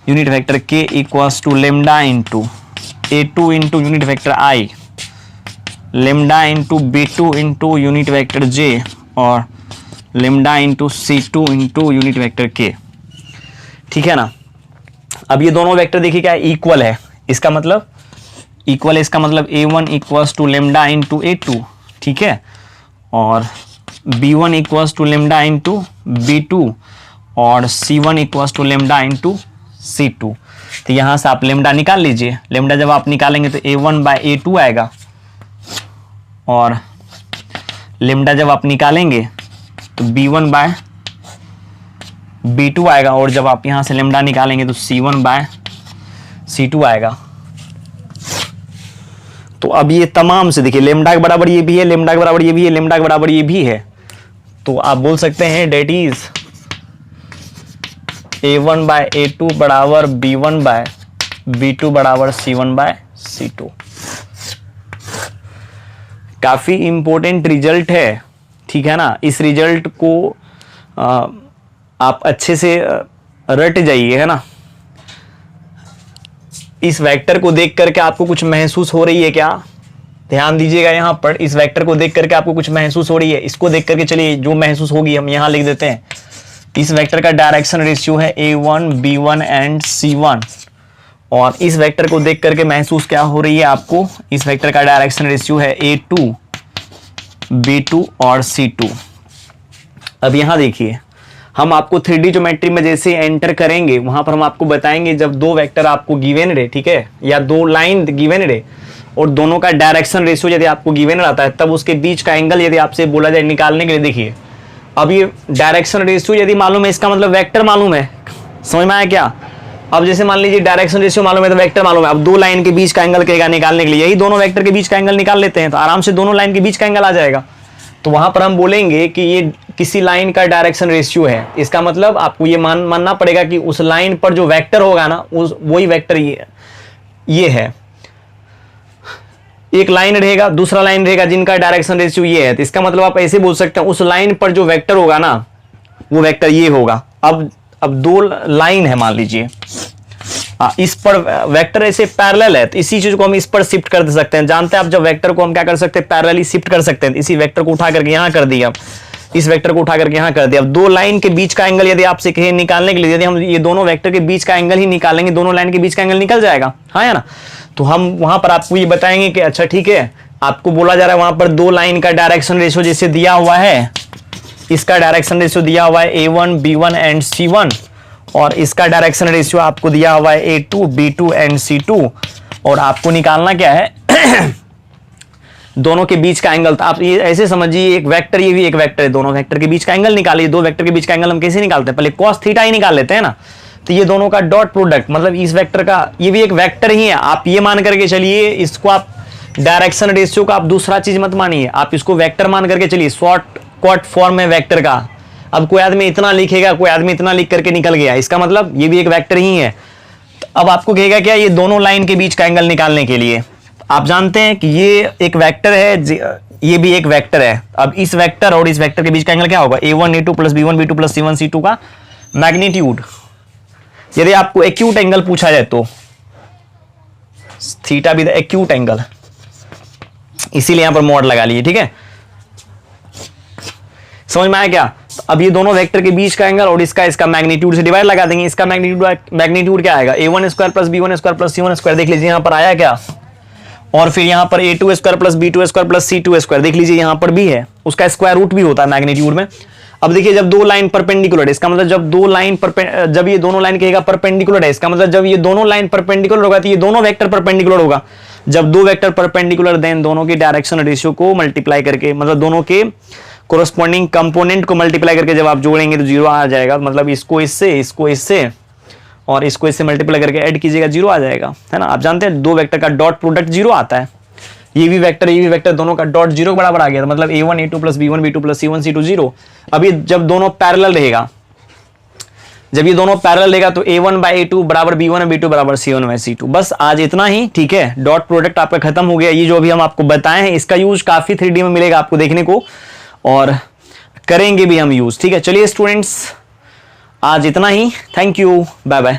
unit vector K equals to lambda into A2 into unit vector I, lambda into B2 into unit vector J और lambda into C2 into unit vector K, ठीक है ना। अब ये दोनों vector देखिए क्या equal है, इसका मतलब इक्वल है, इसका मतलब A1 equals to lambda into A2, ठीक है, और B1 equals to lambda into B2 और C1 equals to lambda into C2। तो यहाँ से आप लेमडा निकाल लीजिए, लेमडा जब आप निकालेंगे तो A1 बाय A2 आएगा, और लेमडा जब आप निकालेंगे तो B1 बाय B2 आएगा, और जब आप यहाँ से लेमडा निकालेंगे तो C1 बाय C2 आएगा। तो अब ये तमाम से देखिए लेमडा के बराबर ये भी है, लेमडा के बराबर ये भी है, लेमडा के बराबर ये भी है, तो आप बोल सकते हैं date is A1 bye A2 बराबर B1 बाय B2 बराबर C1 बाय C2। काफी इंपॉर्टेंट रिजल्ट है, ठीक है ना। इस रिजल्ट को आप अच्छे से रट जाइए, है ना। इस वेक्टर को देख करके आपको कुछ महसूस हो रही है क्या, ध्यान दीजिएगा यहाँ पर, इस वेक्टर को देख करके आपको कुछ महसूस हो रही है, इसको देख करके चलिए जो महसूस होगी हम यहाँ लिख देते हैं। इस वेक्टर का डायरेक्शन रेशियो है A1, B1 एंड C1, और इस वेक्टर को देख करके महसूस क्या हो रही है आपको, इस वेक्टर का डायरेक्शन रेशियो है A2, B2 और C2। अब यहाँ देखिए हम आपको 3D ज्योमेट्री में जैसे एंटर करेंगे वहां पर हम आपको बताएंगे जब दो वेक्टर आपको गिवन रहे, ठीक है, या दो लाइन गिवन रहे और दोनों का डायरेक्शन रेशियो यदि आपको गिवन रहता है, तब उसके बीच का एंगल यदि आपसे बोला जाए निकालने के लिए, देखिए अब ये डायरेक्शन रेशियो यदि मालूम है, इसका मतलब वेक्टर मालूम है, समझ में आया क्या। अब जैसे मान लीजिए डायरेक्शन रेशियो मालूम है तो वेक्टर मालूम है, अब दो लाइन के बीच का एंगल कहेगा निकालने के लिए, यही दोनों वेक्टर के बीच का एंगल निकाल लेते हैं तो आराम से दोनों लाइन के बीच का एंगल आ जाएगा। तो वहां पर हम बोलेंगे कि ये किसी लाइन का डायरेक्शन रेशियो है, इसका मतलब आपको ये मानना पड़ेगा कि उस लाइन पर जो वेक्टर होगा ना, उस वही वेक्टर ये है। एक लाइन रहेगा, दूसरा लाइन रहेगा जिनका डायरेक्शन रेशियो ये है, तो इसका मतलब आप ऐसे बोल सकते हैं उस लाइन पर जो वेक्टर होगा ना वो वेक्टर ये होगा। अब दो लाइन है मान लीजिए, इस पर वेक्टर ऐसे पैरेलल है, तो इसी चीज को हम इस पर शिफ्ट कर सकते हैं। जानते हैं आप जब वेक्टर को हम क्या कर सकते हैं, पैरेलली शिफ्ट कर सकते हैं। इसी वेक्टर को उठा करके यहां कर दिया, इस वेक्टर को उठा करके यहां कर दिया। अब दो लाइन के बीच का एंगल यदि आपसे कहे निकालने के लिए, यदि हम ये दोनों वेक्टर के बीच का एंगल ही निकालेंगे, दोनों लाइन के बीच का एंगल निकल जाएगा, हाँ या ना। तो हम वहां पर आपको ये बताएंगे कि अच्छा ठीक है, आपको बोला जा रहा है वहां पर दो लाइन का डायरेक्शन रेशियो जैसे दिया हुआ है, इसका डायरेक्शन रेशियो दिया हुआ है A1, B1 एंड C1, और इसका डायरेक्शन रेशियो आपको दिया हुआ है A2, B2 एंड C2, और आपको निकालना क्या है दोनों के बीच का एंगल। तो आप ये ऐसे समझिए एक वेक्टर, ये भी एक वेक्टर है, दोनों वेक्टर के बीच का एंगल निकालिए। दो वेक्टर के बीच का एंगल हम कैसे निकालते हैं, पहले cos थीटा ही निकाल लेते हैं ना। तो ये दोनों का डॉट प्रोडक्ट, मतलब इस वेक्टर का, ये भी एक वेक्टर ही है। आप ये मान करके चलिए, इसको आप डायरेक्शन रेशियो का आप दूसरा चीज मत मानिए, आप इसको वेक्टर मान करके चलिए, शॉर्टकट फॉर्म है वेक्टर का। अब कोई आदमी इतना लिखेगा, कोई आदमी इतना लिख करके निकल गया, इसका मतलब ये भी एक वेक्टर ही है। तो अब आपको कहेगा क्या, ये दोनों लाइन के बीच का एंगल निकालने के लिए आप जानते हैं कि ये एक वेक्टर है, ये भी एक वेक्टर है। अब इस वेक्टर और इस वेक्टर के बीच का एंगल क्या होगा, A1 A2 plus B1 B2 plus C1 C2 का मैग्नीट्यूड। यदि आपको एक्यूट एंगल पूछा जाए तो थीटा भी द एक्यूट एंगल, इसीलिए यहां पर मॉड लगा लिए, ठीक है, समझ में आया क्या। तो अब ये दोनों वेक्टर के बीच का एंगल और इसका मैग्नीट्यूड से डिवाइड लगा देंगे। इसका मैग्नीट्यूड क्या आएगा, A1 square plus B1 square plus C1 square, देख लीजिए यहां पर आया क्या, और फिर यहां पर A2 square plus B2 square plus C2 square, देख लीजिए यहां पर भी है, उसका स्क्वायर रूट भी होता है मैग्नीट्यूड में। अब देखिए जब दो लाइन परपेंडिकुलर है, इसका मतलब जब दो लाइन जब ये दोनों लाइन कहेगा परपेंडिकुलर है, इसका मतलब जब ये दोनों लाइन परपेंडिकुलर होगा तो ये दोनों वेक्टर परपेंडिकुलर होगा। जब दो वेक्टर परपेंडिकुलर, देन दोनों के डायरेक्शन रेशियो को मल्टीप्लाई करके, मतलब दोनों के कोरोस्पोंडिंग कंपोनेंट को मल्टीप्लाई करके जब आप जोड़ेंगे तो जीरो आ जाएगा। मतलब इसको इससे और इसको इससे मल्टीप्लाई करके ऐड कीजिएगा, जीरो आ जाएगा, है ना। आप जानते हैं दो वेक्टर का डॉट प्रोडक्ट जीरो आता है, ये भी वेक्टर दोनों का डॉट जीरो के बराबर आ गया। मतलब A1 A2 plus B1 B2 plus C1 C2 zero. अभी जब दोनों पैरेलल रहेगा, जब ये दोनों पैरेलल लेगा तो a1/a2 बराबर b1 है, b2 बराबर c1/c2। बस आज इतना ही, ठीक है। डॉट प्रोडक्ट आपका खत्म हो गया। ये जो अभी हम आपको बताए हैं इसका यूज काफी 3D में मिलेगा आपको देखने को, और करेंगे भी हम यूज, ठीक है। चलिए स्टूडेंट्स, आज इतना ही। Thank you, bye bye.